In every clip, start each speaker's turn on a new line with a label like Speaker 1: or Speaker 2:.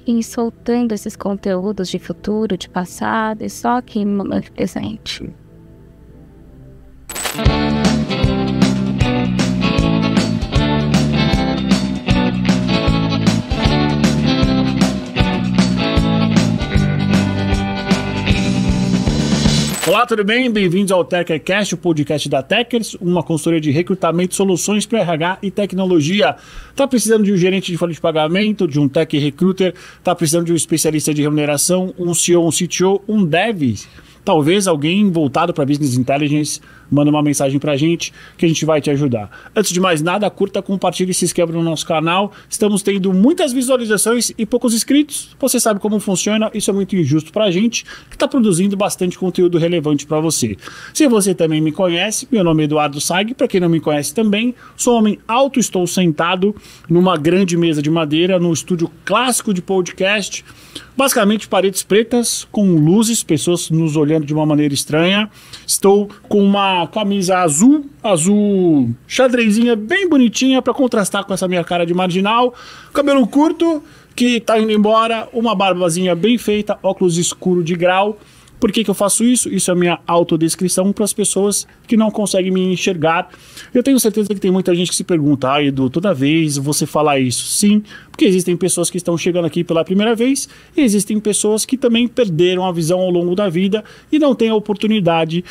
Speaker 1: ir soltando esses conteúdos de futuro, de passado, e só aqui no momento presente.
Speaker 2: Olá, tudo bem? Bem-vindos ao TecCast, o podcast da Techers, uma consultoria de recrutamento, soluções para RH e tecnologia. Tá precisando de um gerente de folha de pagamento, de um tech recruiter, tá precisando de um especialista de remuneração, um CEO, um CTO, um dev, talvez alguém voltado para Business Intelligence, manda uma mensagem pra gente que a gente vai te ajudar. Antes de mais nada, curta, compartilhe e se inscreva no nosso canal. Estamos tendo muitas visualizações e poucos inscritos. Você sabe como funciona, isso é muito injusto pra gente, que está produzindo bastante conteúdo relevante para você. Se você também me conhece, meu nome é Eduardo Saig, para quem não me conhece também, sou um homem alto, estou sentado numa grande mesa de madeira, num estúdio clássico de podcast, basicamente paredes pretas, com luzes, pessoas nos olhando de uma maneira estranha. Estou com uma camisa azul xadrezinha bem bonitinha para contrastar com essa minha cara de marginal, cabelo curto que tá indo embora, uma barbazinha bem feita, óculos escuro de grau. Por que eu faço isso? Isso é a minha autodescrição para as pessoas que não conseguem me enxergar. Eu tenho certeza que tem muita gente que se pergunta: Edu, toda vez você fala isso? Sim, porque existem pessoas que estão chegando aqui pela primeira vez e existem pessoas que também perderam a visão ao longo da vida e não têm a oportunidade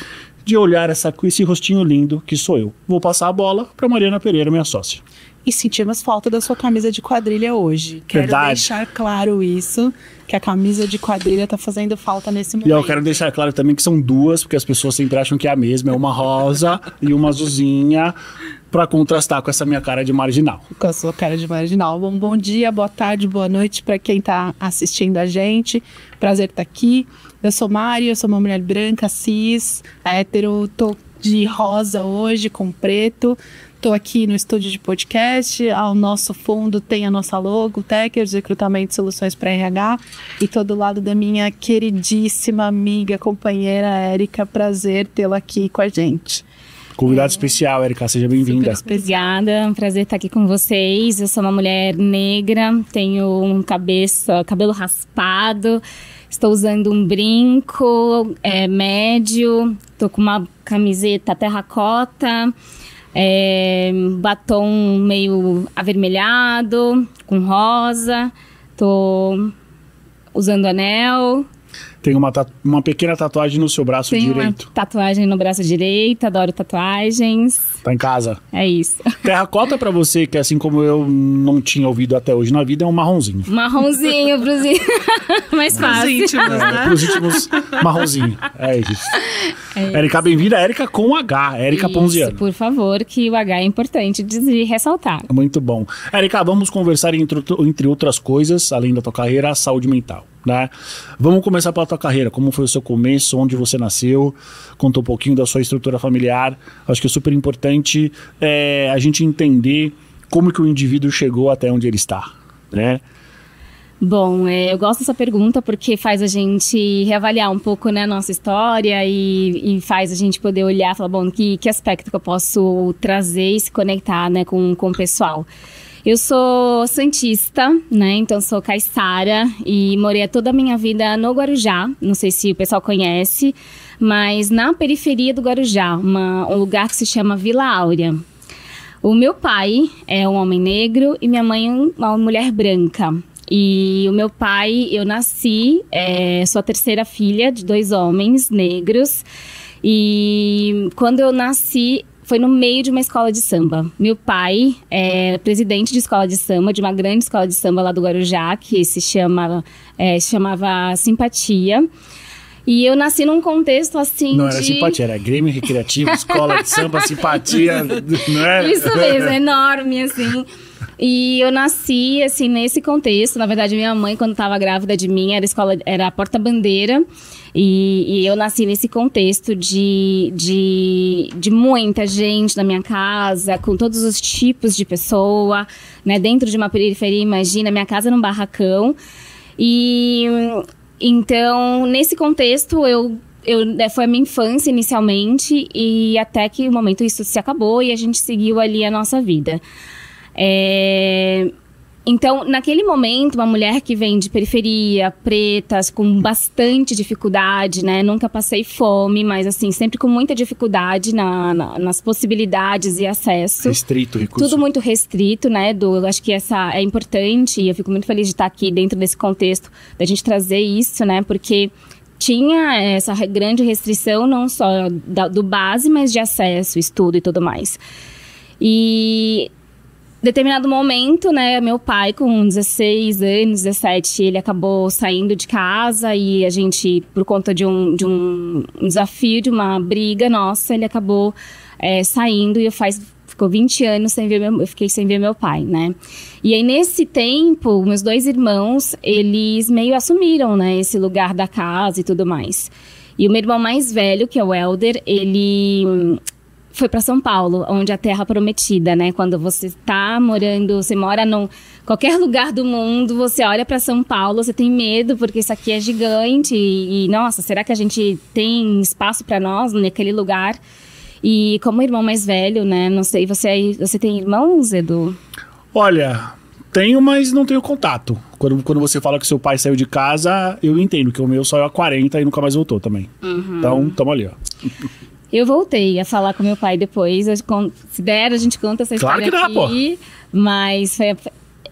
Speaker 2: de olhar esse rostinho lindo que sou eu. Vou passar a bola para Mariana Pereira, minha sócia.
Speaker 3: E sentimos falta da sua camisa de quadrilha hoje. Quero deixar claro isso, que a camisa de quadrilha tá fazendo falta nesse momento.
Speaker 2: E eu quero deixar claro também que são duas, porque as pessoas sempre acham que é a mesma. É uma rosa e uma azulzinha, para contrastar com essa minha cara de marginal.
Speaker 3: Com a sua cara de marginal. Bom dia, boa tarde, boa noite para quem tá assistindo a gente. Prazer estar aqui. Eu sou Mari, eu sou uma mulher branca, cis, hétero, tô de rosa hoje, com preto. Estou aqui no estúdio de podcast, ao nosso fundo tem a nossa logo, Techers, Recrutamento e Soluções para RH, e tô do lado da minha queridíssima amiga, companheira Érica, prazer tê-la aqui com a gente.
Speaker 2: Convidado especial, Érica, seja bem-vinda.
Speaker 1: Obrigada, prazer estar aqui com vocês. Eu sou uma mulher negra, tenho cabelo raspado, estou usando um brinco médio, estou com uma camiseta terracota, batom meio avermelhado, com rosa, tô usando anel.
Speaker 2: Tem uma pequena tatuagem no seu braço direito.
Speaker 1: Tem uma tatuagem no braço direito, adoro tatuagens.
Speaker 2: Tá em casa.
Speaker 1: É isso.
Speaker 2: Terracota pra você, que assim como eu não tinha ouvido até hoje na vida, é um marronzinho.
Speaker 1: Marronzinho pros mais fácil.
Speaker 3: Íntimos, né?
Speaker 2: Pros íntimos, marronzinho. É isso. Érica, bem-vinda. Érica com H, Érica Ponziano.
Speaker 1: Por favor, que o H é importante de ressaltar.
Speaker 2: Muito bom. Érica, vamos conversar entre outras coisas, além da tua carreira, a saúde mental, né? Vamos começar pela tua carreira. Como foi o seu começo, onde você nasceu, conta um pouquinho da sua estrutura familiar. Acho que é super importante a gente entender como que o indivíduo chegou até onde ele está, né?
Speaker 1: Bom, eu gosto dessa pergunta porque faz a gente reavaliar um pouco, né, nossa história e faz a gente poder olhar e falar, bom, que aspecto que eu posso trazer e se conectar, né, com o pessoal. Eu sou santista, né, então sou caiçara e morei toda a minha vida no Guarujá, não sei se o pessoal conhece, mas na periferia do Guarujá, um lugar que se chama Vila Áurea. O meu pai é um homem negro e minha mãe é uma mulher branca. E o meu pai, eu nasci, sou a terceira filha de 2 homens negros. E quando eu nasci, foi no meio de uma escola de samba. Meu pai é presidente de escola de samba, de uma grande escola de samba lá do Guarujá, que se chamava Simpatia. E eu nasci num contexto assim
Speaker 2: Não era Simpatia, era Grêmio Recreativo, Escola de Samba, Simpatia, não é?
Speaker 1: Isso mesmo, enorme, assim. E eu nasci, assim, nesse contexto. Na verdade, minha mãe, quando estava grávida de mim, era a Porta-Bandeira. E eu nasci nesse contexto de muita gente na minha casa, com todos os tipos de pessoa, né? Dentro de uma periferia, imagina, minha casa era um barracão. E então, nesse contexto, foi a minha infância inicialmente, e até que o momento isso se acabou e a gente seguiu ali a nossa vida. Então, naquele momento, uma mulher que vem de periferia, pretas, com bastante dificuldade, né? Nunca passei fome, mas assim, sempre com muita dificuldade nas possibilidades e acesso.
Speaker 2: Restrito, recurso.
Speaker 1: Tudo muito restrito, né? Acho que essa é importante e eu fico muito feliz de estar aqui dentro desse contexto, da gente trazer isso, né? Porque tinha essa grande restrição, não só do base, mas de acesso, estudo e tudo mais. E determinado momento, né, meu pai com 16 anos, 17, ele acabou saindo de casa e a gente, por conta de um desafio, de uma briga nossa, ele acabou saindo e ficou 20 anos eu fiquei sem ver meu pai, né? E aí, nesse tempo, meus 2 irmãos, eles meio assumiram, né, esse lugar da casa e tudo mais. E o meu irmão mais velho, que é o Helder, ele foi para São Paulo, onde a terra prometida, né? Quando você você mora em qualquer lugar do mundo, você olha para São Paulo, você tem medo, porque isso aqui é gigante e nossa, será que a gente tem espaço para nós naquele lugar? E como irmão mais velho, né? Não sei, você tem irmãos, Edu?
Speaker 2: Olha, tenho, mas não tenho contato. Quando você fala que seu pai saiu de casa, eu entendo que o meu saiu há 40 e nunca mais voltou também.
Speaker 1: Uhum.
Speaker 2: Então, tamo ali, ó.
Speaker 1: Eu voltei a falar com meu pai depois. Se der, a gente conta essa história
Speaker 2: claro que dá,
Speaker 1: aqui. Mas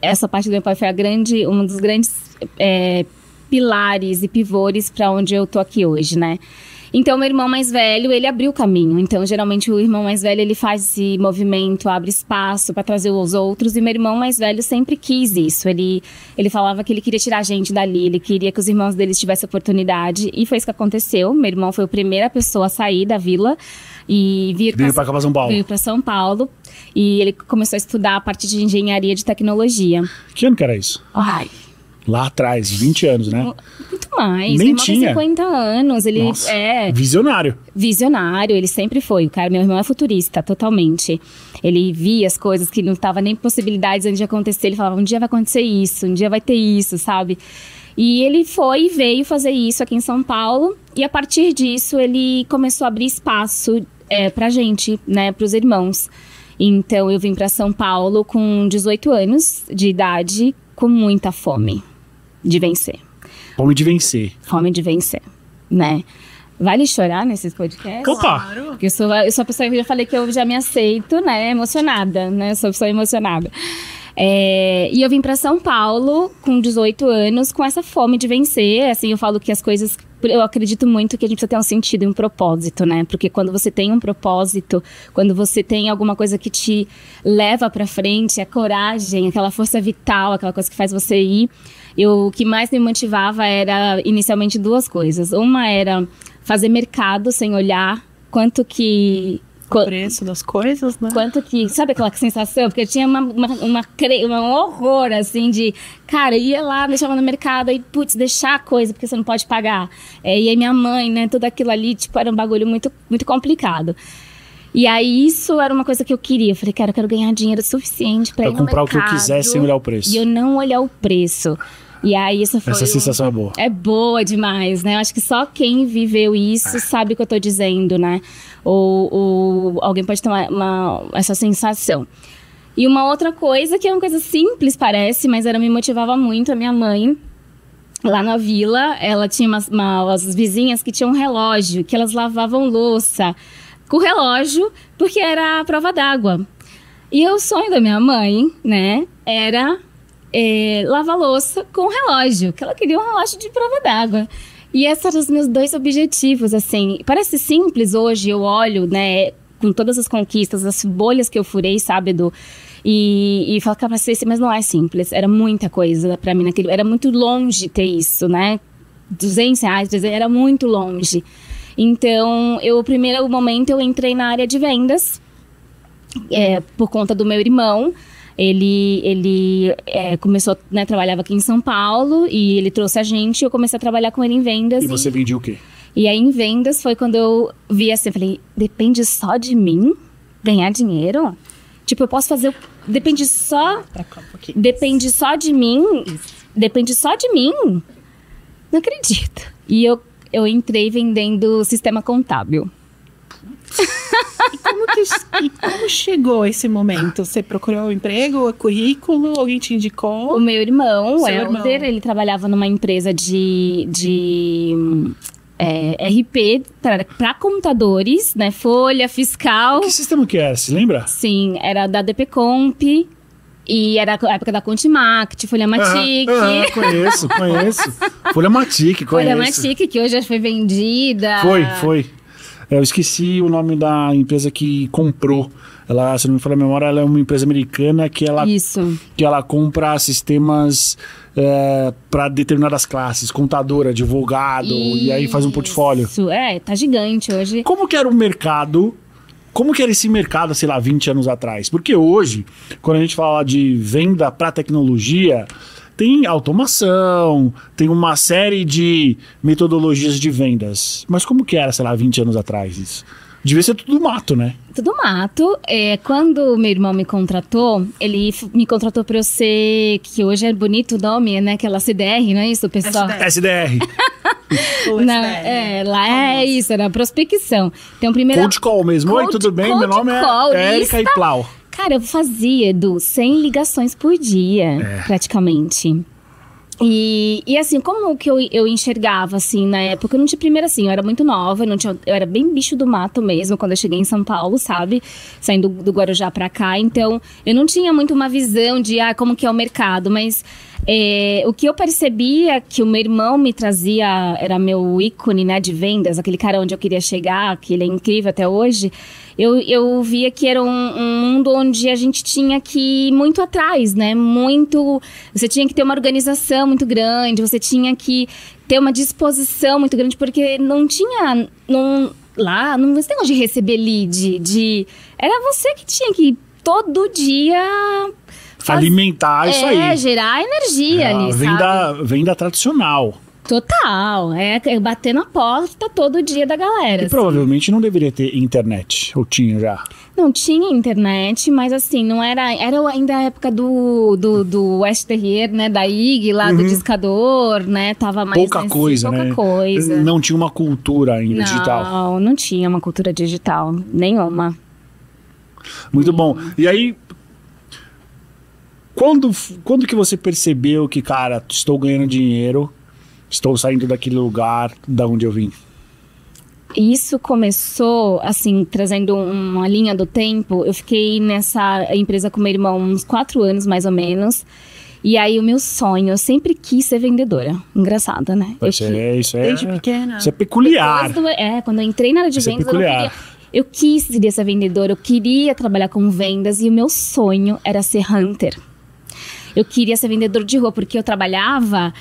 Speaker 1: essa parte do meu pai foi um dos grandes pilares e pivôs para onde eu tô aqui hoje, né? Então, meu irmão mais velho, ele abriu o caminho. Então, geralmente, o irmão mais velho, ele faz esse movimento, abre espaço para trazer os outros. E meu irmão mais velho sempre quis isso. Ele falava que ele queria tirar a gente dali. Ele queria que os irmãos dele tivessem oportunidade. E foi isso que aconteceu. Meu irmão foi a primeira pessoa a sair da vila e veio para
Speaker 2: São Paulo.
Speaker 1: Veio para São Paulo. E ele começou a estudar a parte de engenharia de tecnologia.
Speaker 2: Que ano que era isso?
Speaker 1: Ai...
Speaker 2: Lá atrás, 20 anos, né?
Speaker 1: Muito mais.
Speaker 2: Nem
Speaker 1: meu irmão
Speaker 2: tinha.
Speaker 1: tem 50 anos. Ele
Speaker 2: Nossa, visionário.
Speaker 1: Visionário, ele sempre foi. Meu irmão é futurista, totalmente. Ele via as coisas que não estavam nem possibilidades antes de acontecer. Ele falava, um dia vai acontecer isso, um dia vai ter isso, sabe? E ele veio fazer isso aqui em São Paulo. E a partir disso, ele começou a abrir espaço pra gente, né? Pros irmãos. Então, eu vim pra São Paulo com 18 anos de idade, com muita fome de vencer.
Speaker 2: Fome de vencer.
Speaker 1: Fome de vencer, né? Vale chorar nesses podcasts?
Speaker 2: Opa!
Speaker 1: Porque eu sou a pessoa que eu já falei que eu já me aceito, né? Emocionada, né? Eu sou a pessoa emocionada. E eu vim para São Paulo com 18 anos, com essa fome de vencer. Assim, eu falo que as coisas... Eu acredito muito que a gente precisa ter um sentido e um propósito, né? Porque quando você tem um propósito, quando você tem alguma coisa que te leva pra frente, a coragem, aquela força vital, aquela coisa que faz você ir. O que mais me motivava era, inicialmente, 2 coisas. Uma era fazer mercado sem olhar quanto que...
Speaker 3: O preço das coisas, né?
Speaker 1: Quanto que... Sabe aquela sensação? Porque eu tinha um horror, assim, de... Cara, ia lá, deixava no mercado, aí, putz, deixar a coisa, porque você não pode pagar. E aí minha mãe, né, tudo aquilo ali, tipo, era um bagulho muito, muito complicado. E aí, isso era uma coisa que eu queria. Eu falei, cara, eu quero ganhar dinheiro suficiente pra ir no
Speaker 2: comprar
Speaker 1: mercado,
Speaker 2: o que eu quiser sem olhar o preço.
Speaker 1: E eu não olhar o preço. E aí, essa
Speaker 2: sensação é boa.
Speaker 1: É boa demais, né? Eu acho que só quem viveu isso sabe o que eu tô dizendo, né? Ou alguém pode ter essa sensação. E uma outra coisa, que é uma coisa simples, parece, mas ela me motivava muito, a minha mãe, lá na vila, ela tinha umas vizinhas que tinham um relógio, que elas lavavam louça com o relógio, porque era a prova d'água. E o sonho da minha mãe, né, era... lavar louça com relógio, que ela queria um relógio de prova d'água. E esses eram os meus 2 objetivos, assim. Parece simples hoje, eu olho, né, com todas as conquistas, as bolhas que eu furei, sabe, Edu? E falo, cara, mas não é simples. Era muita coisa pra mim naquele... Era muito longe ter isso, né? R$200, era muito longe. Então, o primeiro momento eu entrei na área de vendas, por conta do meu irmão. Ele começou, né, trabalhava aqui em São Paulo e ele trouxe a gente e eu comecei a trabalhar com ele em vendas.
Speaker 2: E você vendia o quê?
Speaker 1: E aí, em vendas, foi quando eu vi assim, eu falei, depende só de mim ganhar dinheiro? Tipo, eu posso fazer... Depende só de mim? Depende só de mim? Não acredito. E eu entrei vendendo sistema contábil.
Speaker 3: E como que E como chegou esse momento? Você procurou um emprego, currículo, alguém te indicou?
Speaker 1: O meu irmão, o
Speaker 3: Seu
Speaker 1: Helder,
Speaker 3: irmão.
Speaker 1: ele trabalhava numa empresa de RP para contadores, né? Folha, fiscal.
Speaker 2: Que sistema que era? Se lembra?
Speaker 1: Sim, era da DP Comp. E era a época da Contimact, Folha Matic.
Speaker 2: Conheço. Folha Matic, conheço.
Speaker 1: Folha Matic, que hoje já foi vendida.
Speaker 2: Foi. Eu esqueci o nome da empresa que comprou. Ela, se não me falha a memória, ela é uma empresa americana que
Speaker 1: Isso.
Speaker 2: ela compra sistemas para determinadas classes, contador, advogado, e aí faz um portfólio.
Speaker 1: Isso, tá gigante hoje.
Speaker 2: Como que era o mercado? Como que era esse mercado, sei lá, 20 anos atrás? Porque hoje, quando a gente fala de venda para tecnologia, tem automação, tem uma série de metodologias de vendas. Mas como que era, sei lá, 20 anos atrás isso? Devia ser tudo mato, né?
Speaker 1: Tudo mato. Quando meu irmão me contratou, ele me contratou para eu ser, que hoje é bonito o nome, né? Aquela CDR, não é isso, pessoal?
Speaker 2: SDR.
Speaker 1: Lá é isso, era prospecção. Então, primeiro.
Speaker 2: Cold call mesmo. Oi, tudo bem? Meu nome é Érica e Plau.
Speaker 1: Cara, eu fazia, Edu, 100 ligações por dia, praticamente. E assim, como que eu enxergava, assim, na época? Eu não tinha, primeiro assim, eu era muito nova, eu era bem bicho do mato mesmo, quando eu cheguei em São Paulo, sabe? Saindo do Guarujá pra cá, então eu não tinha muito uma visão de, como que é o mercado, mas o que eu percebia que o meu irmão me trazia, era meu ícone, né, de vendas, aquele cara onde eu queria chegar, que ele é incrível até hoje. Eu via que era um mundo onde a gente tinha que ir muito atrás, né? Você tinha que ter uma organização muito grande, você tinha que ter uma disposição muito grande, porque não tinha esse negócio de receber lead, era você que tinha que todo dia
Speaker 2: alimentar isso aí.
Speaker 1: Gerar energia ali, sabe?
Speaker 2: Venda tradicional.
Speaker 1: Total, bater na porta todo dia da galera.
Speaker 2: E provavelmente não deveria ter internet, ou tinha já?
Speaker 1: Não tinha internet, mas assim, não era ainda a época do West Terrier, né, da IG lá, do discador, né, tava mais...
Speaker 2: Pouca coisa. Não tinha uma cultura ainda digital.
Speaker 1: Não tinha uma cultura digital, nenhuma.
Speaker 2: Muito bom. E aí, quando que você percebeu que, cara, estou ganhando dinheiro, estou saindo daquele lugar da onde eu vim?
Speaker 1: Isso começou, assim, trazendo uma linha do tempo. Eu fiquei nessa empresa com meu irmão uns 4 anos, mais ou menos. E aí, o meu sonho, eu sempre quis ser vendedora. Engraçado, né?
Speaker 2: Isso é...
Speaker 3: Desde pequena.
Speaker 2: Isso é peculiar.
Speaker 1: Quando eu entrei na área de vendas, eu quis ser vendedora. Eu queria trabalhar com vendas e o meu sonho era ser hunter. Eu queria ser vendedor de rua, porque eu trabalhava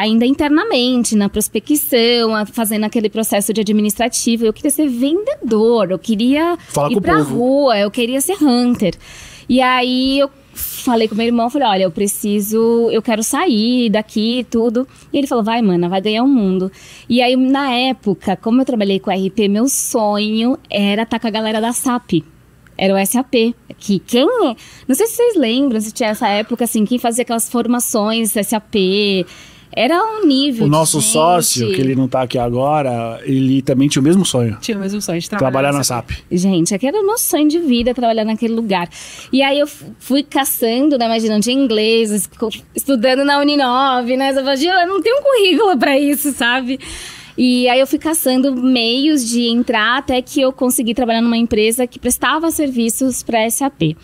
Speaker 1: ainda internamente, na prospecção, fazendo aquele processo de administrativo. Eu queria ser vendedor, eu queria ir pra rua, eu queria ser hunter. E aí eu falei com meu irmão, falei, olha, eu quero sair daqui e tudo. E ele falou, vai, mana, vai ganhar o mundo. E aí, na época, como eu trabalhei com RP, meu sonho era estar com a galera da SAP. Era o SAP, que não sei se vocês lembram, se tinha essa época, assim, quem fazia aquelas formações SAP, era um nível
Speaker 2: O nosso sócio, que ele não tá aqui agora, ele também tinha o mesmo sonho.
Speaker 3: Tinha o mesmo sonho de
Speaker 2: trabalhar na SAP.
Speaker 1: Gente, aquele era o meu sonho de vida, trabalhar naquele lugar. E aí eu fui caçando, né, imaginando, tinha inglês, estudando na Uninove, né, eu não tenho um currículo pra isso, sabe? E aí eu fui caçando meios de entrar até que eu consegui trabalhar numa empresa que prestava serviços para SAP.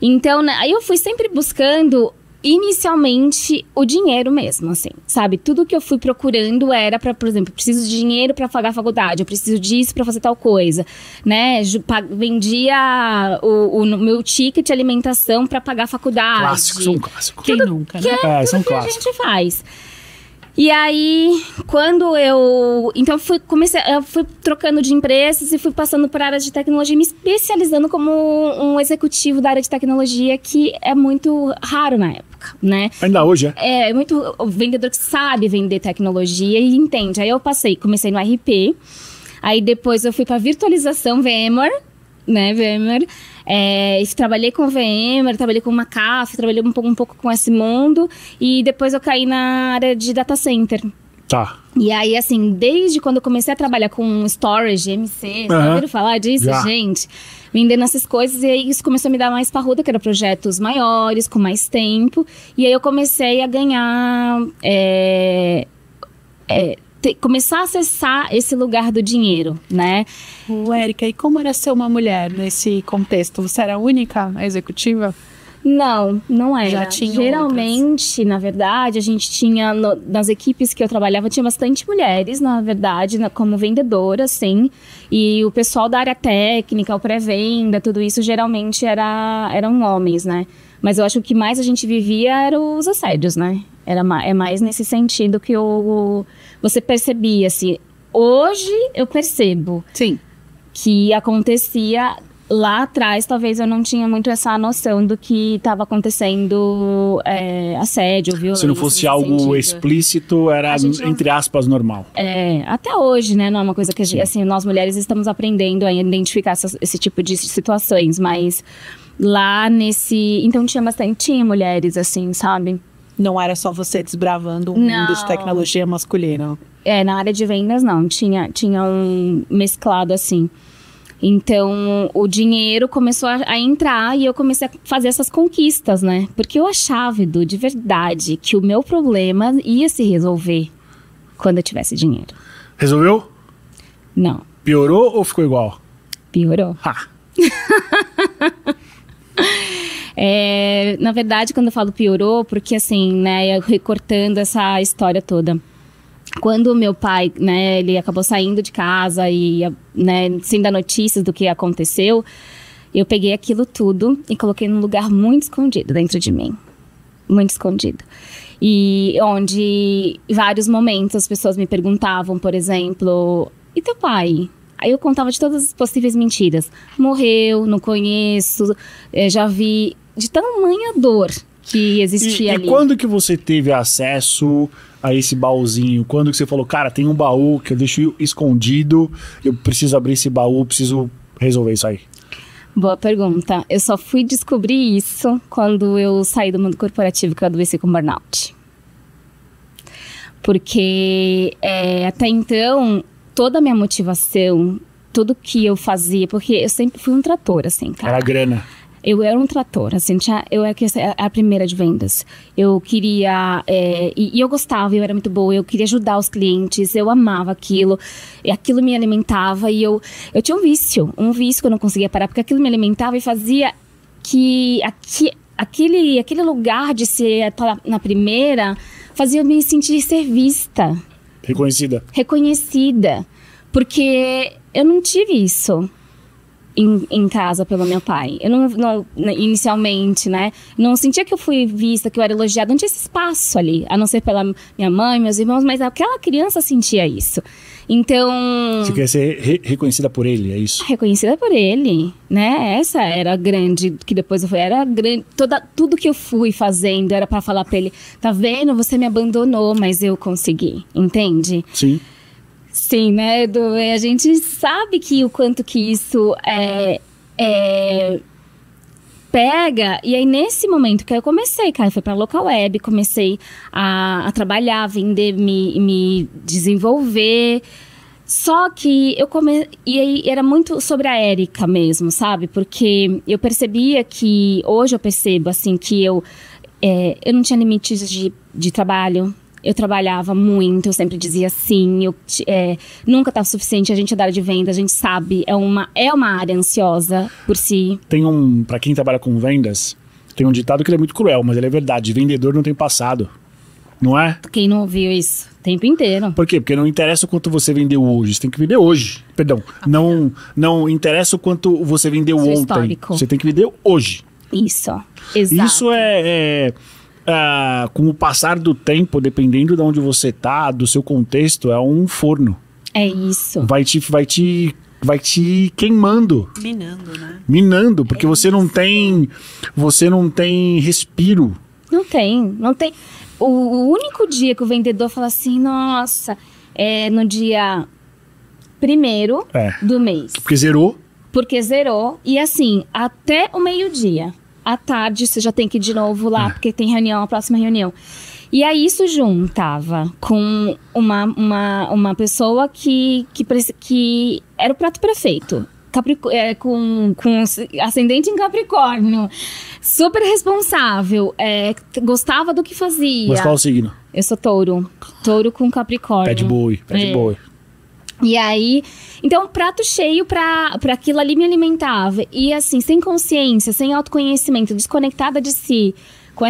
Speaker 1: Então, aí eu fui sempre buscando inicialmente o dinheiro mesmo, assim, sabe? Tudo que eu fui procurando era para, por exemplo, eu preciso de dinheiro para pagar a faculdade, eu preciso disso para fazer tal coisa, né? Vendia o meu ticket de alimentação para pagar a faculdade.
Speaker 2: Clássico, são clássicos.
Speaker 3: Quem nunca, né?
Speaker 2: São
Speaker 1: tudo que a
Speaker 2: clássicos.
Speaker 1: gente faz. E aí, quando então eu fui trocando de empresas e fui passando por áreas de tecnologia, me especializando como um executivo da área de tecnologia, que é muito raro na época, né?
Speaker 2: Ainda hoje,
Speaker 1: É muito o vendedor que sabe vender tecnologia e entende. Aí eu comecei no RP, aí depois eu fui para virtualização VMware, né, VMware. Trabalhei com VMware, trabalhei com McAfee, trabalhei um pouco com esse mundo. E depois eu caí na área de data center.
Speaker 2: Tá.
Speaker 1: E aí, assim, desde quando eu comecei a trabalhar com storage, MC, já ouviram falar disso,
Speaker 2: Já.
Speaker 1: gente? vendendo essas coisas. E aí isso começou a me dar mais parruda, que eram projetos maiores, com mais tempo. E aí eu comecei a ganhar... começar a acessar esse lugar do dinheiro, né?
Speaker 3: Érica, e como era ser uma mulher nesse contexto? Você era a única executiva?
Speaker 1: Não, não era.
Speaker 3: Já tinha
Speaker 1: Geralmente, na verdade, a gente tinha, nas equipes que eu trabalhava, tinha bastante mulheres, na verdade, como vendedoras, sim. E o pessoal da área técnica, o pré-venda, tudo isso, geralmente eram homens, né? Mas eu acho que o que mais a gente vivia eram os assédios, né? É mais nesse sentido que você percebia, assim. Hoje eu percebo.
Speaker 3: Sim.
Speaker 1: Que acontecia... Lá atrás, talvez eu não tinha muito essa noção do que estava acontecendo, assédio, violência.
Speaker 2: Se não fosse algo explícito, era, entre aspas, normal.
Speaker 1: Até hoje, né? Não é uma coisa que, assim, nós mulheres estamos aprendendo a identificar esse tipo de situações. Mas lá então tinha mulheres, assim, sabe?
Speaker 3: Não era só você desbravando um mundo de tecnologia masculino.
Speaker 1: Na área de vendas, não. Tinha um mesclado, assim. Então, o dinheiro começou a entrar e eu comecei a fazer essas conquistas, né? Porque eu achava, Edu, de verdade, que o meu problema ia se resolver quando eu tivesse dinheiro.
Speaker 2: Resolveu?
Speaker 1: Não.
Speaker 2: Piorou ou ficou igual?
Speaker 1: Piorou. Na verdade, quando eu falo piorou, porque assim, né, recortando essa história toda. Quando o meu pai, né, ele acabou saindo de casa e, né, sem dar notícias do que aconteceu, eu peguei aquilo tudo e coloquei num lugar muito escondido dentro de mim. Muito escondido. E onde, em vários momentos, as pessoas me perguntavam, por exemplo, e teu pai? Aí eu contava de todas as possíveis mentiras. Morreu, não conheço, já vi, de tamanha dor que existia ali.
Speaker 2: E quando que você teve acesso a esse baúzinho? Quando que você falou, cara, tem um baú que eu deixo escondido, eu preciso abrir esse baú, preciso resolver isso aí?
Speaker 1: Boa pergunta. Eu só fui descobrir isso quando eu saí do mundo corporativo, que eu adoeci com burnout. Porque até então, toda a minha motivação, tudo que eu fazia, porque eu sempre fui um trator, assim, cara.
Speaker 2: Era grana.
Speaker 1: Eu era um trator, assim, eu era a primeira de vendas. Eu queria, e eu gostava, eu era muito boa, eu queria ajudar os clientes, eu amava aquilo, e aquilo me alimentava, e eu tinha um vício que eu não conseguia parar, porque aquilo me alimentava e fazia que aquele lugar de ser na primeira, fazia eu me sentir ser vista. Reconhecida, porque eu não tive isso. Em casa pelo meu pai. Eu não inicialmente, né? Não sentia que eu fui vista, que eu era elogiada. Não tinha esse espaço ali, a não ser pela minha mãe, meus irmãos, mas aquela criança sentia isso. Então...
Speaker 2: Você quer ser reconhecida por ele, é isso?
Speaker 1: Reconhecida por ele, né? Essa era a grande, que depois eu fui, era grande, tudo que eu fui fazendo era pra falar pra ele, tá vendo? Você me abandonou, mas eu consegui, entende?
Speaker 2: Sim.
Speaker 1: Sim, né, Edu? A gente sabe que o quanto que isso pega. E aí, nesse momento que eu comecei, cara, foi pra local web, comecei a trabalhar, vender, me desenvolver. Só que e aí era muito sobre a Érica mesmo, sabe? Porque eu percebia que, hoje eu percebo, assim, que eu não tinha limites de trabalho. Eu trabalhava muito, eu sempre dizia sim, nunca estava suficiente. A gente é da área de venda, a gente sabe, é uma área ansiosa por si.
Speaker 2: Pra quem trabalha com vendas, tem um ditado que ele é muito cruel, mas ele é verdade, vendedor não tem passado, não é?
Speaker 1: Quem não ouviu isso? O tempo inteiro.
Speaker 2: Por quê? Porque não interessa o quanto você vendeu hoje, você tem que vender hoje. Perdão, não interessa o quanto você vendeu ontem,
Speaker 1: histórico.
Speaker 2: Você tem que vender hoje.
Speaker 1: Isso, exato.
Speaker 2: Isso com o passar do tempo, dependendo de onde você tá, do seu contexto, é um forno.
Speaker 1: É isso.
Speaker 2: Vai te queimando.
Speaker 3: Minando, né?
Speaker 2: Minando, porque você não tem respiro.
Speaker 1: Não tem. O único dia que o vendedor fala assim, nossa, é no dia 1º do mês. Porque zerou. E assim, até o meio-dia. À tarde, você já tem que ir de novo lá, porque tem reunião, a próxima reunião. E aí, isso juntava com uma pessoa que era o prato perfeito. com ascendente em Capricórnio, super responsável, gostava do que fazia.
Speaker 2: Mas qual o signo?
Speaker 1: Eu sou touro com Capricórnio.
Speaker 2: Pé de boi.
Speaker 1: E aí, então, um prato cheio pra aquilo ali me alimentava. E assim, sem consciência, sem autoconhecimento, desconectada de si, com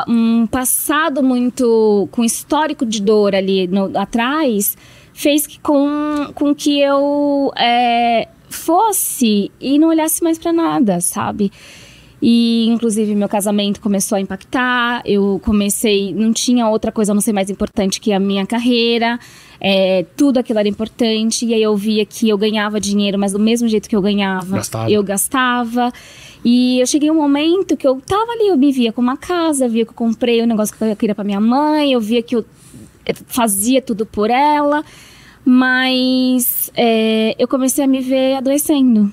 Speaker 1: um passado muito, com histórico de dor ali atrás, fez com que eu fosse e não olhasse mais pra nada, sabe? E, inclusive, meu casamento começou a impactar. Eu comecei... Não tinha outra coisa a não ser mais importante que a minha carreira. Tudo aquilo era importante. E aí eu via que eu ganhava dinheiro, mas do mesmo jeito que eu ganhava, eu gastava. E eu cheguei a um momento que eu tava ali, eu me via com uma casa, via que eu comprei o negócio que eu queria pra minha mãe, eu via que eu fazia tudo por ela. Mas eu comecei a me ver adoecendo.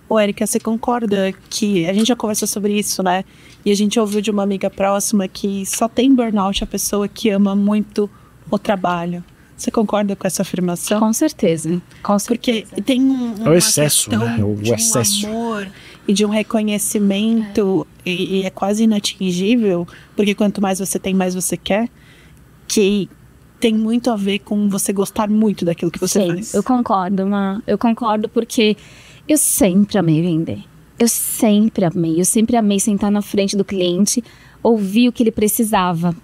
Speaker 3: Ô, Érica, você concorda que a gente já conversou sobre isso, né? E a gente ouviu de uma amiga próxima que só tem burnout a pessoa que ama muito o trabalho. Você concorda com essa afirmação?
Speaker 1: Com certeza.
Speaker 3: Porque tem
Speaker 2: o excesso, né? O excesso.
Speaker 3: Amor e de um reconhecimento e é quase inatingível, porque quanto mais você tem, mais você quer, que tem muito a ver com você gostar muito daquilo que você faz.
Speaker 1: Eu concordo, eu concordo porque eu sempre amei vender. Eu sempre amei sentar na frente do cliente, ouvir o que ele precisava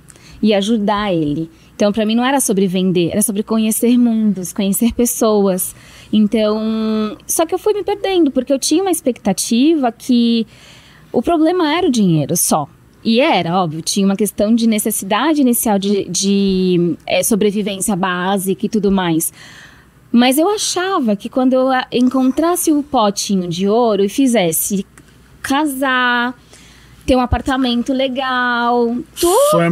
Speaker 1: e ajudar ele. Então, para mim, não era sobre vender, era sobre conhecer mundos, conhecer pessoas. Então, só que eu fui me perdendo, porque eu tinha uma expectativa que o problema era o dinheiro só. E era, óbvio, tinha uma questão de necessidade inicial de sobrevivência básica e tudo mais. Mas eu achava que quando eu encontrasse o potinho de ouro e fizesse casar, ter um apartamento legal, tudo. Sonho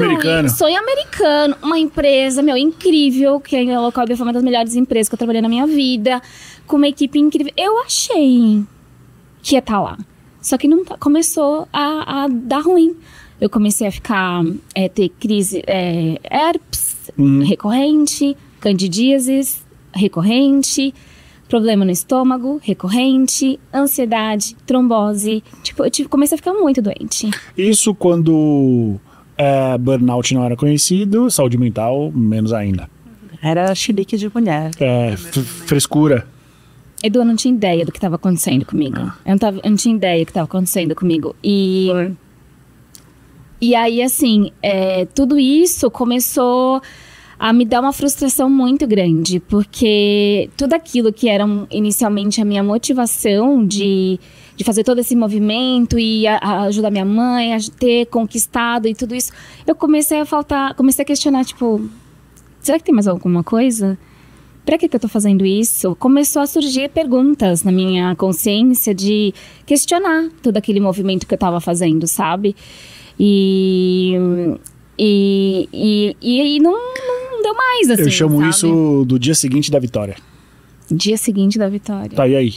Speaker 1: americano. Uma empresa, incrível, que a Local foi uma das melhores empresas que eu trabalhei na minha vida, com uma equipe incrível. Eu achei que ia estar lá. Só que não começou a dar ruim. Eu comecei a ter crise, herpes recorrente, candidíases recorrente, problema no estômago recorrente, ansiedade, trombose. Eu comecei a ficar muito doente.
Speaker 2: Isso quando burnout não era conhecido, saúde mental menos ainda.
Speaker 3: Era chilique de mulher.
Speaker 2: Frescura.
Speaker 1: Edu, eu não tinha ideia do que estava acontecendo comigo. Eu não tinha ideia do que estava acontecendo comigo. E aí, assim, tudo isso começou a me dar uma frustração muito grande, porque tudo aquilo que era inicialmente a minha motivação de fazer todo esse movimento e ajudar minha mãe a ter conquistado e tudo isso, eu comecei a questionar, será que tem mais alguma coisa? Pra que eu tô fazendo isso? Começou a surgir perguntas na minha consciência de questionar todo aquele movimento que eu tava fazendo, sabe? E não deu mais, assim,
Speaker 2: eu chamo
Speaker 1: sabe?
Speaker 2: isso do dia seguinte da vitória.
Speaker 1: Dia seguinte da vitória.
Speaker 2: Tá, e aí?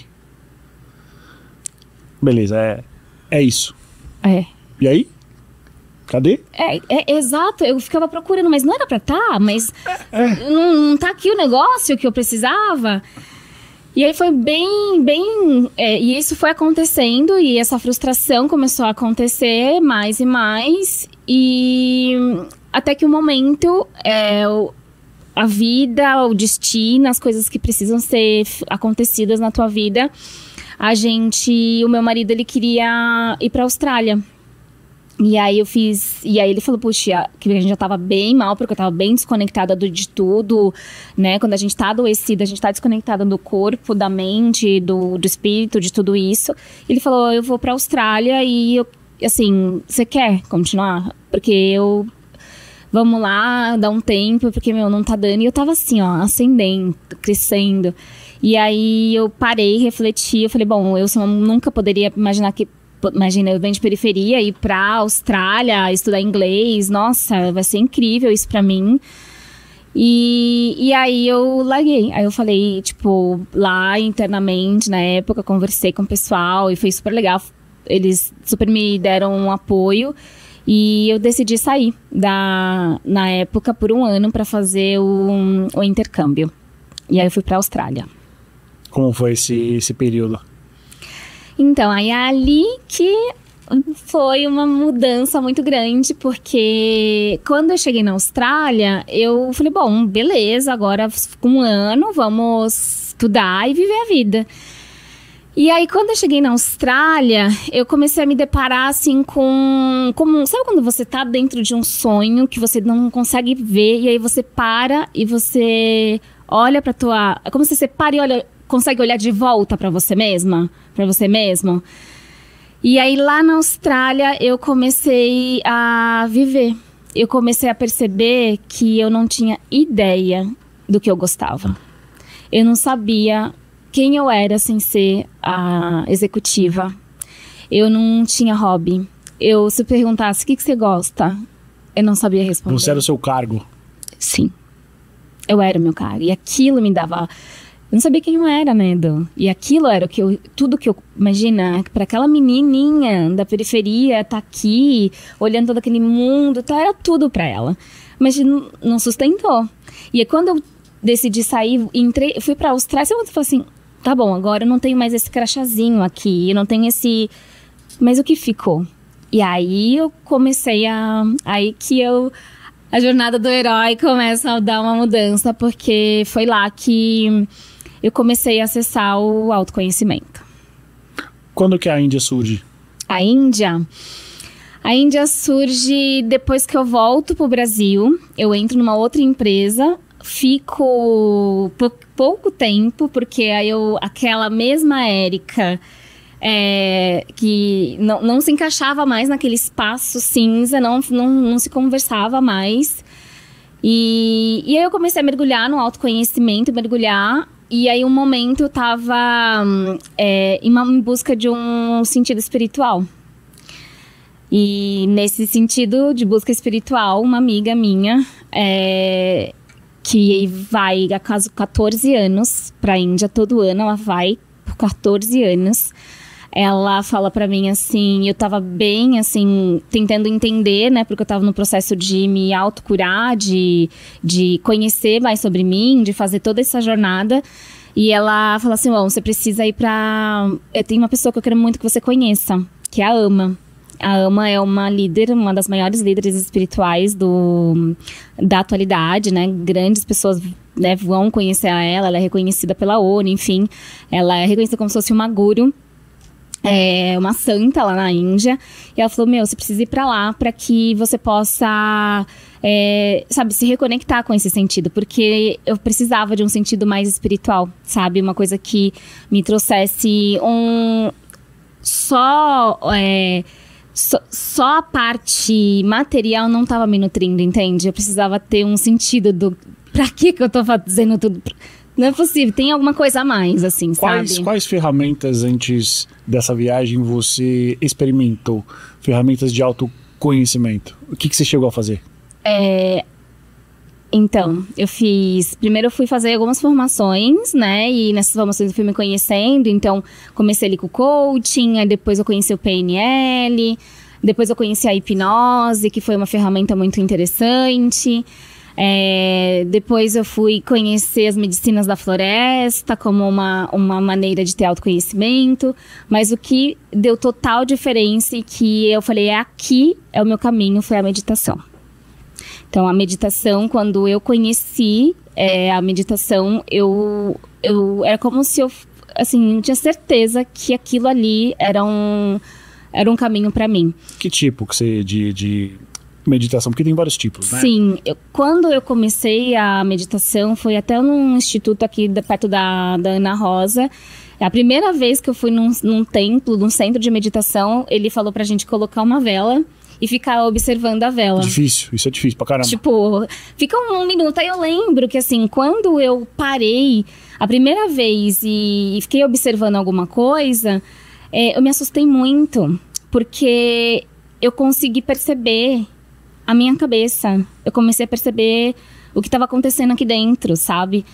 Speaker 2: Beleza, é isso. E aí? Cadê?
Speaker 1: Exato, eu ficava procurando, mas não era pra estar, mas não tá aqui o negócio que eu precisava. E aí foi e isso foi acontecendo, e essa frustração começou a acontecer mais e mais, e até que o momento, a vida, o destino, as coisas que precisam ser acontecidas na tua vida, o meu marido, ele queria ir pra Austrália. E aí ele falou, puxa, que a gente já tava bem mal, porque eu tava bem desconectada de tudo, né? Quando a gente tá adoecida, a gente tá desconectada do corpo, da mente, do espírito, de tudo isso. Ele falou, eu vou pra Austrália e, você quer continuar? Porque vamos lá, dá um tempo, porque, não tá dando. E eu tava assim, ó, ascendendo, crescendo. E aí eu parei, refleti, eu falei, bom, eu nunca poderia imaginar que... Imagina, eu venho de periferia, ir pra Austrália, estudar inglês, nossa, vai ser incrível isso pra mim. E aí eu larguei, aí eu falei, lá internamente, na época, conversei com o pessoal e foi super legal. Eles super me deram um apoio e eu decidi sair na época por um ano pra fazer o intercâmbio. E aí eu fui pra Austrália.
Speaker 2: Como foi esse período?
Speaker 1: Então, aí é ali que foi uma mudança muito grande, porque quando eu cheguei na Austrália, eu falei, bom, beleza, agora com um ano vamos estudar e viver a vida. E aí, quando eu cheguei na Austrália, eu comecei a me deparar, assim, sabe quando você tá dentro de um sonho que você não consegue ver, e aí você para e você olha pra tua... É como se você para e consegue olhar de volta pra você mesma, pra você mesmo. E aí, lá na Austrália, eu comecei a viver. Eu comecei a perceber que eu não tinha ideia do que eu gostava. Eu não sabia quem eu era sem ser a executiva. Eu não tinha hobby. Se eu perguntasse, o que você gosta? Eu não sabia responder.
Speaker 2: Você era o seu cargo?
Speaker 1: Sim. Eu era o meu cargo. E aquilo me dava... Eu não sabia quem eu era, né, Edu? E aquilo era tudo que eu... Imagina, para aquela menininha da periferia tá aqui, olhando todo aquele mundo, tá, era tudo para ela. Mas não sustentou. E aí, quando eu decidi sair, fui pra Austrália, eu falei assim, tá bom, agora eu não tenho mais esse crachazinho aqui, eu não tenho esse... Mas o que ficou? E aí eu comecei aí que a jornada do herói começa a dar uma mudança, porque foi lá que eu comecei a acessar o autoconhecimento.
Speaker 2: Quando que a Índia surge?
Speaker 1: A Índia surge depois que eu volto pro Brasil. Eu entro numa outra empresa, fico pouco tempo, porque aí aquela mesma Érica que não se encaixava mais naquele espaço cinza, não se conversava mais. E aí eu comecei a mergulhar no autoconhecimento, e aí um momento eu tava em busca de um sentido espiritual. E nesse sentido de busca espiritual, uma amiga minha, que vai há 14 anos para a Índia todo ano, ela vai por 14 anos. Ela fala pra mim assim, eu tava bem assim, tentando entender, né, porque eu tava no processo de me autocurar, de conhecer mais sobre mim, de fazer toda essa jornada. E ela fala assim, bom, você precisa ir tem uma pessoa que eu quero muito que você conheça, que é a Ama. A Ama é uma líder, uma das maiores líderes espirituais da atualidade, né? Grandes pessoas, né, vão conhecer ela é reconhecida pela ONU, enfim. Ela é reconhecida como se fosse uma guru, uma santa lá na Índia. E ela falou, você precisa ir pra lá para que você possa, se reconectar com esse sentido. Porque eu precisava de um sentido mais espiritual, sabe? Uma coisa que me trouxesse só a parte material não estava me nutrindo, entende? Eu precisava ter um sentido pra que eu tô fazendo tudo? Não é possível, tem alguma coisa a mais, assim, sabe?
Speaker 2: Quais ferramentas antes dessa viagem você experimentou? Ferramentas de autoconhecimento. O que você chegou a fazer?
Speaker 1: Então, primeiro eu fui fazer algumas formações, né, e nessas formações eu fui me conhecendo, então comecei ali com o coaching, aí depois eu conheci o PNL, depois eu conheci a hipnose, que foi uma ferramenta muito interessante, depois eu fui conhecer as medicinas da floresta como uma maneira de ter autoconhecimento, mas o que deu total diferença e que eu falei, aqui é o meu caminho, foi a meditação. Então, a meditação, quando eu conheci a meditação, eu era como se eu, assim, tinha certeza que aquilo ali era um caminho para mim. Que
Speaker 2: tipo de meditação? Porque tem vários tipos, né?
Speaker 1: Sim, quando eu comecei a meditação, foi até num instituto aqui perto da Ana Rosa. A primeira vez que eu fui num templo, num centro de meditação, ele falou pra gente colocar uma vela e ficar observando a vela.
Speaker 2: Difícil, isso é difícil pra caramba.
Speaker 1: Tipo, fica um minuto. Aí eu lembro que, assim, quando eu parei a primeira vez e fiquei observando alguma coisa, eu me assustei muito, porque eu consegui perceber a minha cabeça. Eu comecei a perceber o que estava acontecendo aqui dentro, sabe?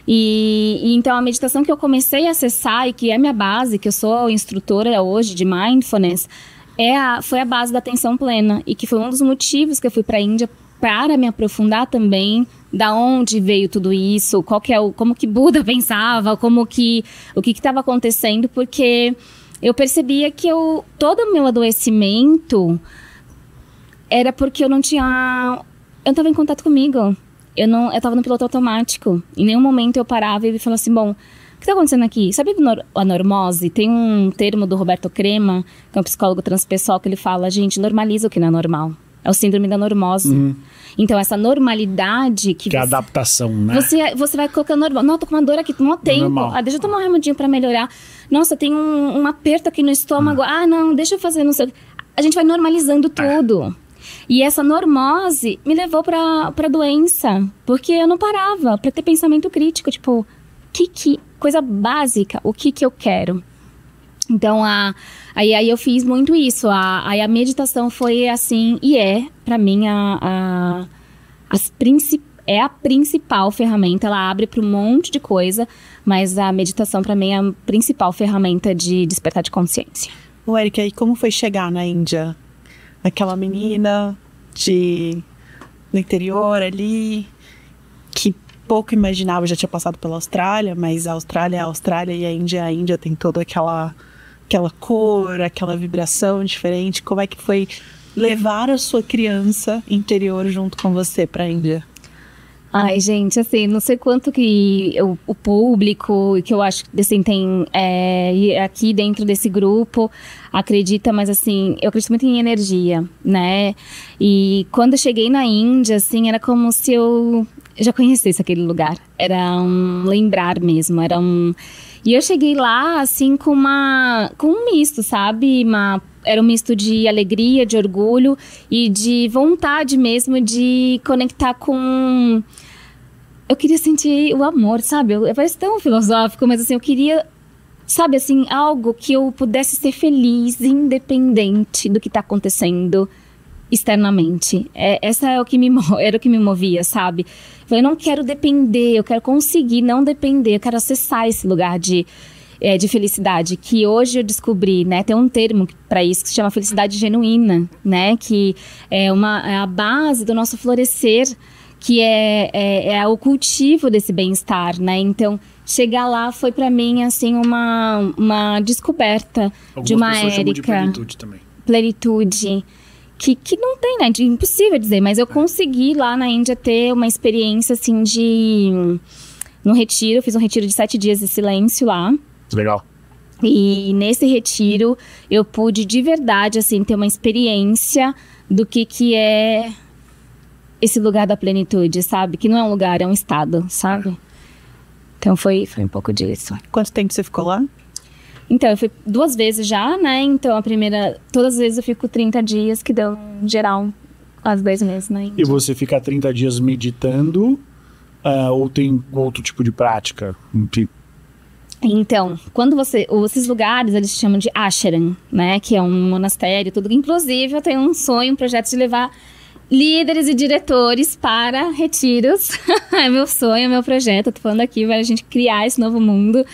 Speaker 1: E então a meditação que eu comecei a acessar e que é minha base, que eu sou instrutora hoje de Mindfulness, foi a base da atenção plena, e que foi um dos motivos que eu fui para a Índia, para me aprofundar também da onde veio tudo isso, como que Buda pensava, o que estava acontecendo, porque eu percebia que todo o meu adoecimento era porque eu não estava em contato comigo. Eu estava no piloto automático. Em nenhum momento eu parava e falava assim, bom, o que está acontecendo aqui? Sabe a normose? Tem um termo do Roberto Crema, que é um psicólogo transpessoal, que ele fala, gente, normaliza o que não é normal. É o síndrome da normose. Então, essa normalidade que
Speaker 2: é a adaptação, né?
Speaker 1: Você vai colocando normal. Não, tô com uma dor aqui, não tempo. Deixa eu tomar um remedinho pra melhorar. Nossa, tem um aperto aqui no estômago. Não, deixa eu fazer, não sei. A gente vai normalizando tudo. E essa normose me levou pra doença. Porque eu não parava pra ter pensamento crítico. Tipo, coisa básica, o que eu quero? Então, aí eu fiz muito isso. Aí a meditação foi assim, e pra mim, é a principal ferramenta. Ela abre para um monte de coisa, mas a meditação, pra mim, é a principal ferramenta de despertar de consciência.
Speaker 3: Ô, Érica, e como foi chegar na Índia? Aquela menina no interior ali, que pouco imaginava, já tinha passado pela Austrália, mas a Austrália é a Austrália e a Índia tem toda aquela cor, aquela vibração diferente. Como é que foi levar a sua criança interior junto com você para a Índia?
Speaker 1: Ai, gente, assim, não sei quanto que o público, que eu acho que assim, tem aqui dentro desse grupo, acredita, mas assim, eu acredito muito em energia, né? E quando eu cheguei na Índia, assim, era como se eu já conhecesse aquele lugar. Era um lembrar mesmo, E eu cheguei lá, assim, com um misto, sabe? Era um misto de alegria, de orgulho e de vontade mesmo de conectar com... Eu queria sentir o amor, sabe? Parece tão filosófico, mas assim, eu queria, sabe, assim, algo que eu pudesse ser feliz, independente do que está acontecendo externamente. Essa era o que me movia, sabe? Eu não quero depender, eu quero conseguir não depender, eu quero acessar esse lugar de felicidade, que hoje eu descobri, né? Tem um termo para isso que se chama felicidade genuína, né? Que é a base do nosso florescer, que é o cultivo desse bem-estar, né? Então, chegar lá foi para mim, assim, uma descoberta.
Speaker 2: Algumas
Speaker 1: de uma
Speaker 2: pessoas chamam de
Speaker 1: Érica.
Speaker 2: plenitude também.
Speaker 1: Plenitude. Que não tem, né? Impossível dizer, mas eu consegui lá na Índia ter uma experiência, assim, no retiro. Eu fiz um retiro de 7 dias de silêncio lá.
Speaker 2: Legal.
Speaker 1: E nesse retiro eu pude de verdade, assim, ter uma experiência do que é esse lugar da plenitude, sabe? Que não é um lugar, é um estado, sabe? Então foi um pouco disso.
Speaker 3: Quanto tempo você ficou lá?
Speaker 1: Então, eu fui 2 vezes já, né? Então, todas as vezes eu fico 30 dias, que deu, em geral, quase 2 meses na Índia.
Speaker 2: E você fica 30 dias meditando, ou tem outro tipo de prática?
Speaker 1: Então, esses lugares, eles se chamam de ashram, né? Que é um monastério, tudo. Inclusive, eu tenho um projeto de levar líderes e diretores para retiros. É meu sonho, é meu projeto. Eu tô falando aqui para a gente criar esse novo mundo,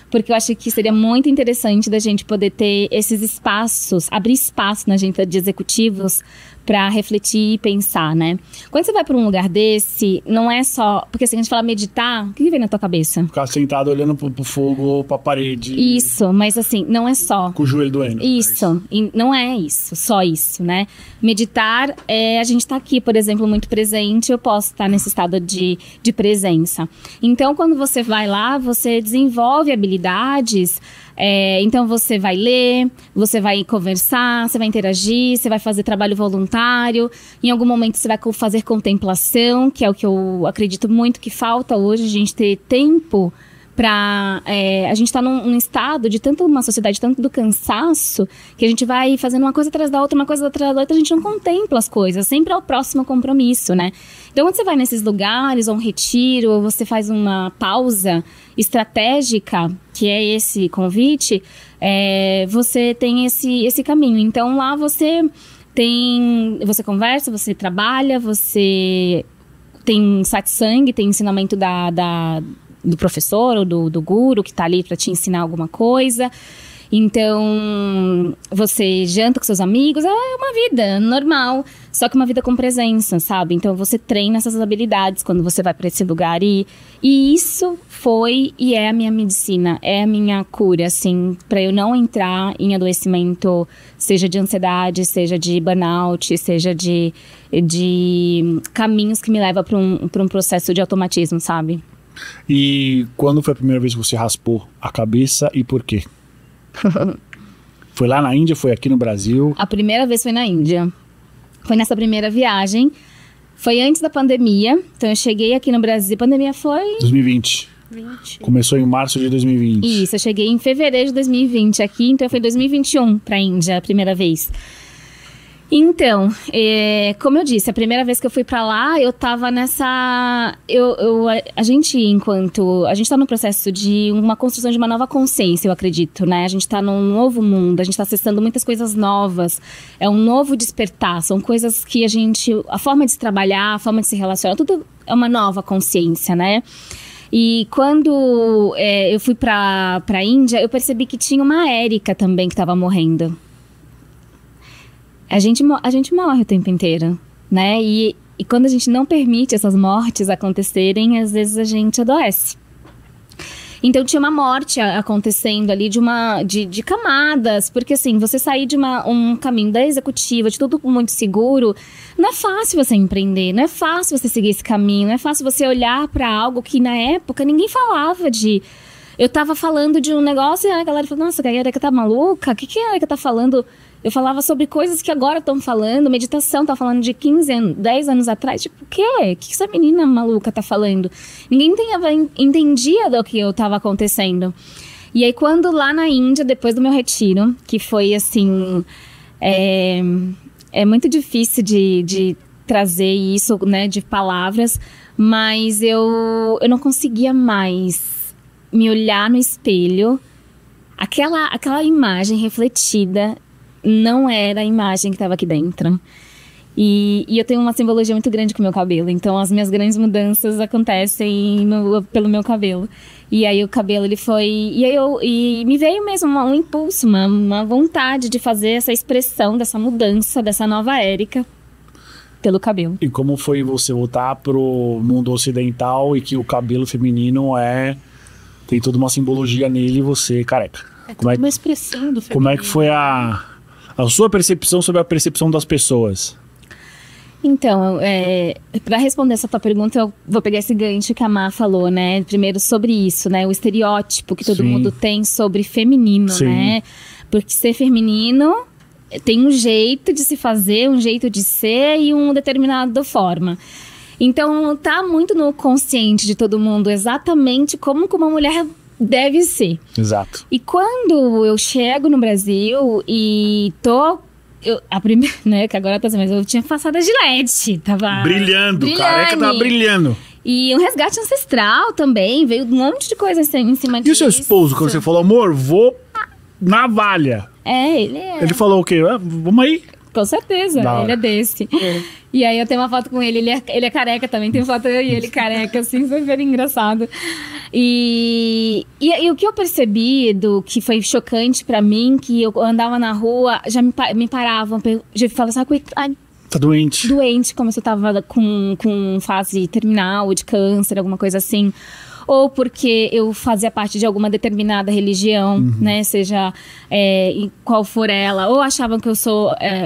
Speaker 1: porque eu acho que seria muito interessante da gente poder ter esses espaços, abrir espaço na agenda de executivos para refletir e pensar, né? Quando você vai para um lugar desse, não é só... Porque assim, a gente fala meditar, o que vem na tua cabeça?
Speaker 2: Ficar sentado olhando pro fogo ou pra parede.
Speaker 1: Isso, mas assim, não é só...
Speaker 2: Com o joelho doendo.
Speaker 1: Isso, não é isso, só isso, né? Meditar a gente tá aqui, por exemplo, muito presente, eu posso estar nesse estado de presença. Então, quando você vai lá, você desenvolve habilidades... Então você vai ler, você vai conversar, você vai interagir, você vai fazer trabalho voluntário. Em algum momento você vai fazer contemplação, que é o que eu acredito muito que falta hoje, a gente ter tempo para... a gente está num estado de tanto uma sociedade, tanto do cansaço, que a gente vai fazendo uma coisa atrás da outra, uma coisa atrás da outra, a gente não contempla as coisas, sempre é o próximo compromisso, né? Então, quando você vai nesses lugares, ou um retiro, ou você faz uma pausa estratégica, que é esse convite, você tem esse caminho. Então, lá você conversa, você trabalha, você tem satsang, tem ensinamento do professor ou do guru que está ali para te ensinar alguma coisa. Então, você janta com seus amigos, é uma vida normal, só que uma vida com presença, sabe? Então, você treina essas habilidades quando você vai para esse lugar. E isso foi e é a minha medicina, é a minha cura, assim, para eu não entrar em adoecimento, seja de ansiedade, seja de burnout, seja de caminhos que me levam para um processo de automatismo, sabe?
Speaker 2: E quando foi a primeira vez que você raspou a cabeça e por quê? Foi lá na Índia, foi aqui no Brasil?
Speaker 1: A primeira vez foi na Índia. Foi nessa primeira viagem. Foi antes da pandemia. Então eu cheguei aqui no Brasil. A pandemia foi...
Speaker 2: 2020. Começou em março de 2020.
Speaker 1: Isso, eu cheguei em fevereiro de 2020 aqui. Então foi 2021 pra Índia, a primeira vez. Então, como eu disse, a primeira vez que eu fui pra lá, eu tava nessa... A gente tá no processo de uma construção de uma nova consciência, eu acredito, né? A gente tá num novo mundo, a gente tá acessando muitas coisas novas. É um novo despertar, são coisas que a forma de se trabalhar, a forma de se relacionar, tudo é uma nova consciência, né? E quando eu fui pra Índia, eu percebi que tinha uma Érica também que tava morrendo. A gente morre o tempo inteiro, né? E quando a gente não permite essas mortes acontecerem, às vezes a gente adoece. Então tinha uma morte acontecendo ali de camadas, porque assim, você sair de um caminho da executiva, de tudo muito seguro, não é fácil você empreender, não é fácil você seguir esse caminho, não é fácil você olhar para algo que na época ninguém falava de... Eu tava falando de um negócio e a galera falou, nossa, a Erika tá maluca? O que a Erika tá falando? Eu falava sobre coisas que agora estão falando, meditação, tá falando de 10 anos atrás. Tipo, o quê? O que essa menina maluca tá falando? Ninguém entendia do que eu tava acontecendo. E aí, quando lá na Índia, depois do meu retiro, que foi assim... É muito difícil de trazer isso, né, de palavras, mas eu não conseguia mais me olhar no espelho. Aquela imagem refletida não era a imagem que estava aqui dentro. E eu tenho uma simbologia muito grande com o meu cabelo. Então, as minhas grandes mudanças acontecem pelo meu cabelo. E aí, o cabelo, ele foi... E me veio mesmo um impulso, uma vontade de fazer essa expressão dessa mudança, dessa nova Erika, pelo cabelo.
Speaker 2: E como foi você voltar pro mundo ocidental e que o cabelo feminino tem toda uma simbologia nele e você careca?
Speaker 3: Uma expressão do feminino.
Speaker 2: Como é que foi a sua percepção sobre a percepção das pessoas?
Speaker 1: Então, para responder essa tua pergunta, eu vou pegar esse gancho que a Má falou, né? Primeiro sobre isso, né? O estereótipo que todo mundo tem sobre feminino, né? Porque ser feminino tem um jeito de se fazer, um jeito de ser e uma determinada forma. Então, tá muito no consciente de todo mundo exatamente como uma mulher deve ser.
Speaker 2: Exato.
Speaker 1: E quando eu chego no Brasil e a primeira, né, que agora tá assim, mas eu tinha passado a Gillette, tava...
Speaker 2: Brilhando, careca tava brilhando.
Speaker 1: E um resgate ancestral também, veio um monte de coisa em cima disso.
Speaker 2: E o seu esposo, quando você falou, amor, vou navalha? Ele falou o quê? Vamos aí?
Speaker 1: Com certeza, ele é desse. E aí eu tenho uma foto com ele é careca também, tem foto eu e ele careca, assim, super engraçado. E o que eu percebi que foi chocante pra mim, que eu andava na rua, já me paravam, já falavam assim,
Speaker 2: tá doente.
Speaker 1: Doente, como se eu tava com fase terminal, de câncer, alguma coisa assim. Ou porque eu fazia parte de alguma determinada religião, né? Seja qual for ela. Ou achavam que eu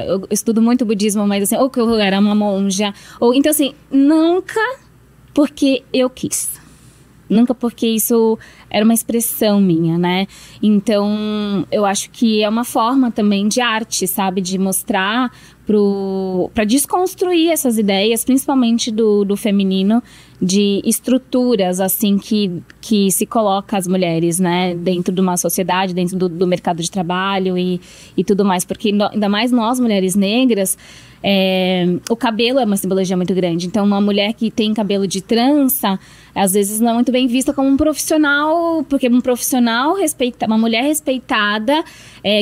Speaker 1: eu estudo muito budismo, mas assim, ou que eu era uma monja. Então assim, nunca porque eu quis. Nunca porque isso era uma expressão minha, né? Então, eu acho que é uma forma também de arte, sabe? De mostrar para desconstruir essas ideias, principalmente do feminino, de estruturas, assim, que se coloca as mulheres, né? Dentro de uma sociedade, dentro do mercado de trabalho e tudo mais. Porque ainda mais nós, mulheres negras, o cabelo é uma simbologia muito grande. Então, uma mulher que tem cabelo de trança, às vezes não é muito bem vista como um profissional, porque um profissional, uma mulher respeitada,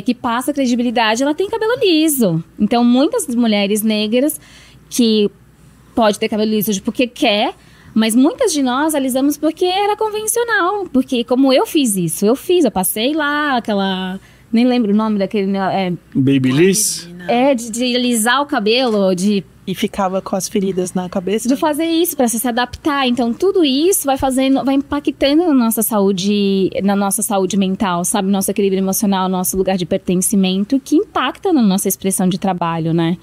Speaker 1: que passa credibilidade, ela tem cabelo liso. Então, muitas mulheres negras que pode ter cabelo liso porque quer, mas muitas de nós alisamos porque era convencional. Porque como eu fiz isso, eu passei lá Nem lembro o nome daquele...
Speaker 2: Babyliss?
Speaker 1: De alisar o cabelo,
Speaker 3: E ficava com as feridas na cabeça.
Speaker 1: de fazer isso para se adaptar. Então, tudo isso vai impactando na nossa saúde mental, sabe? Nosso equilíbrio emocional, nosso lugar de pertencimento, que impacta na nossa expressão de trabalho, né?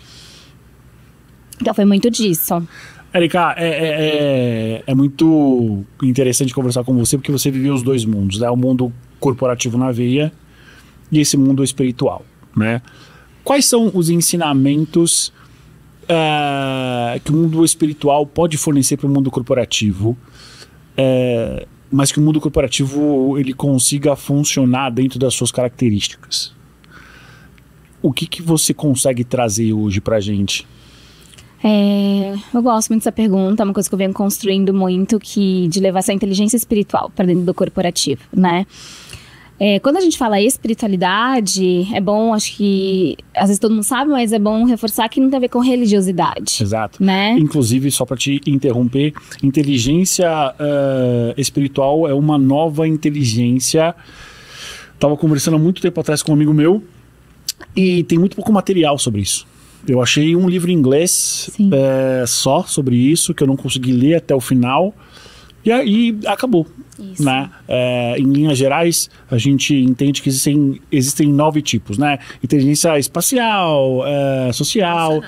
Speaker 1: Então, foi muito disso.
Speaker 2: Érica, é muito interessante conversar com você, porque você viveu os dois mundos, né? O mundo corporativo na veia e esse mundo espiritual, né? Quais são os ensinamentos que o mundo espiritual pode fornecer para o mundo corporativo, mas que o mundo corporativo ele consiga funcionar dentro das suas características? O que você consegue trazer hoje para a gente?
Speaker 1: Eu gosto muito dessa pergunta, é uma coisa que eu venho construindo muito, de levar essa inteligência espiritual para dentro do corporativo, né? Quando a gente fala espiritualidade, é bom, acho que às vezes todo mundo sabe, mas é bom reforçar que não tem a ver com religiosidade.
Speaker 2: Exato.
Speaker 1: Né?
Speaker 2: Inclusive, só para te interromper, inteligência espiritual é uma nova inteligência. Estava conversando há muito tempo atrás com um amigo meu e tem muito pouco material sobre isso. Eu achei um livro em inglês só sobre isso, que eu não consegui ler até o final. E aí acabou.
Speaker 1: Isso.
Speaker 2: Né? Em linhas gerais, a gente entende que existem 9 tipos, né? Inteligência espacial, social,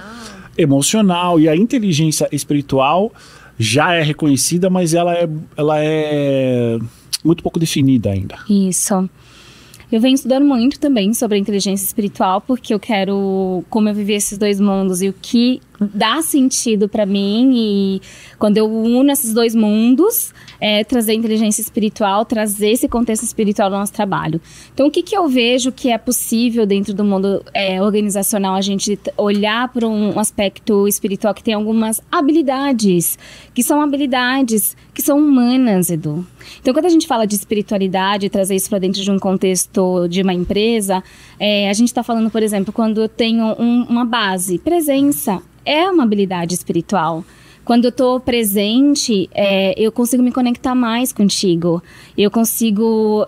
Speaker 2: emocional. E a inteligência espiritual já é reconhecida, mas ela é muito pouco definida ainda.
Speaker 1: Isso. Eu venho estudando muito também sobre a inteligência espiritual, porque eu quero, como eu vivi esses dois mundos e o que dá sentido para mim, e quando eu uno esses dois mundos, trazer a inteligência espiritual, trazer esse contexto espiritual no nosso trabalho. Então, o que eu vejo que é possível dentro do mundo organizacional, a gente olhar para um aspecto espiritual que tem algumas habilidades que são humanas, Edu. Então, quando a gente fala de espiritualidade, trazer isso para dentro de um contexto de uma empresa, a gente está falando, por exemplo, quando eu tenho uma base, presença, é uma habilidade espiritual. Quando eu estou presente, eu consigo me conectar mais contigo. Eu consigo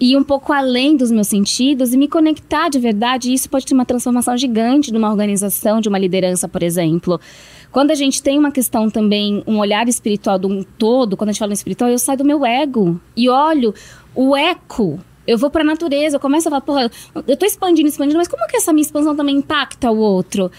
Speaker 1: ir um pouco além dos meus sentidos e me conectar de verdade. E isso pode ter uma transformação gigante numa organização, de uma liderança, por exemplo. Quando a gente tem uma questão também, um olhar espiritual de um todo, quando a gente fala em espiritual, eu saio do meu ego e olho o eco. Eu vou para a natureza, eu começo a falar, porra, eu estou expandindo, mas como que essa minha expansão também impacta o outro?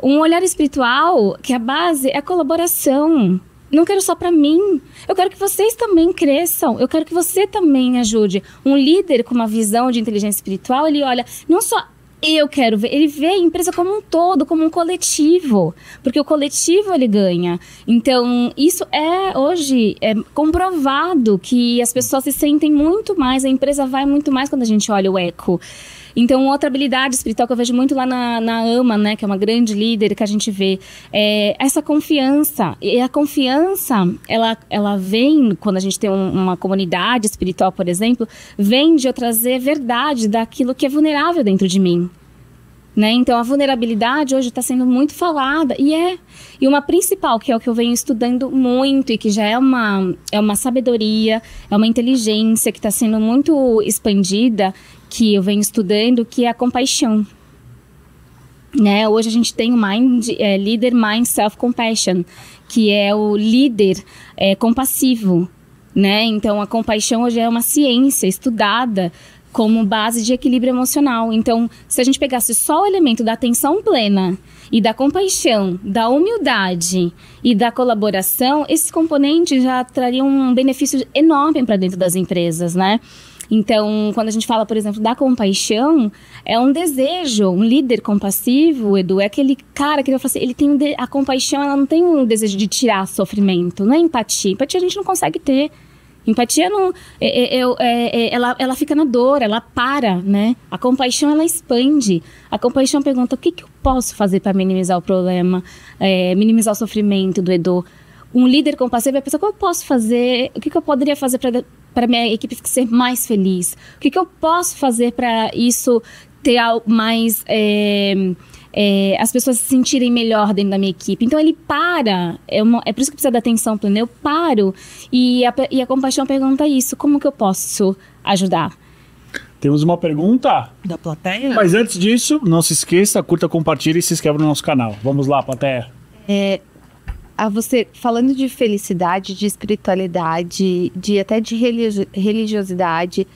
Speaker 1: Um olhar espiritual, que a base é a colaboração. Não quero só para mim. Eu quero que vocês também cresçam. Eu quero que você também ajude. Um líder com uma visão de inteligência espiritual, ele olha, não só eu quero ver, ele vê a empresa como um todo, como um coletivo. Porque o coletivo, ele ganha. Então, isso hoje é comprovado que as pessoas se sentem muito mais, a empresa vai muito mais quando a gente olha o eco. Então, outra habilidade espiritual que eu vejo muito lá na AMA, né, que é uma grande líder que a gente vê, é essa confiança. E a confiança, ela vem, quando a gente tem uma comunidade espiritual, por exemplo, vem de eu trazer verdade daquilo que é vulnerável dentro de mim. Né? Então, a vulnerabilidade hoje está sendo muito falada, e uma principal, que é o que eu venho estudando muito, e que já é uma sabedoria, é uma inteligência que está sendo muito expandida, que eu venho estudando, que é a compaixão. Né? Hoje a gente tem o Leader Mind Self-Compassion, que é o líder compassivo. Né? Então, a compaixão hoje é uma ciência estudada como base de equilíbrio emocional. Então, se a gente pegasse só o elemento da atenção plena e da compaixão, da humildade e da colaboração, esses componentes já trariam um benefício enorme para dentro das empresas, né? Então, quando a gente fala, por exemplo, da compaixão, é um desejo. Um líder compassivo, Edu, é aquele cara que ele fala assim, ele tem a compaixão, ela não tem um desejo de tirar sofrimento, não é empatia. Empatia a gente não consegue ter. Empatia não, ela fica na dor, ela para, né? A compaixão, ela expande. A compaixão pergunta, o que eu posso fazer para minimizar o problema, minimizar o sofrimento do Edu? Um líder compassivo vai pensar, o que eu posso fazer, o que eu poderia fazer para minha equipe ser mais feliz? O que eu posso fazer para isso ter mais... as pessoas se sentirem melhor dentro da minha equipe. Então ele para, é por isso que precisa da atenção plena. Eu paro e a compaixão pergunta isso, como que eu posso ajudar?
Speaker 2: Temos uma pergunta?
Speaker 3: Da plateia?
Speaker 2: Mas antes disso, não se esqueça, curta, compartilhe e se inscreva no nosso canal. Vamos lá, plateia.
Speaker 4: Você falando de felicidade, de espiritualidade, até de religiosidade,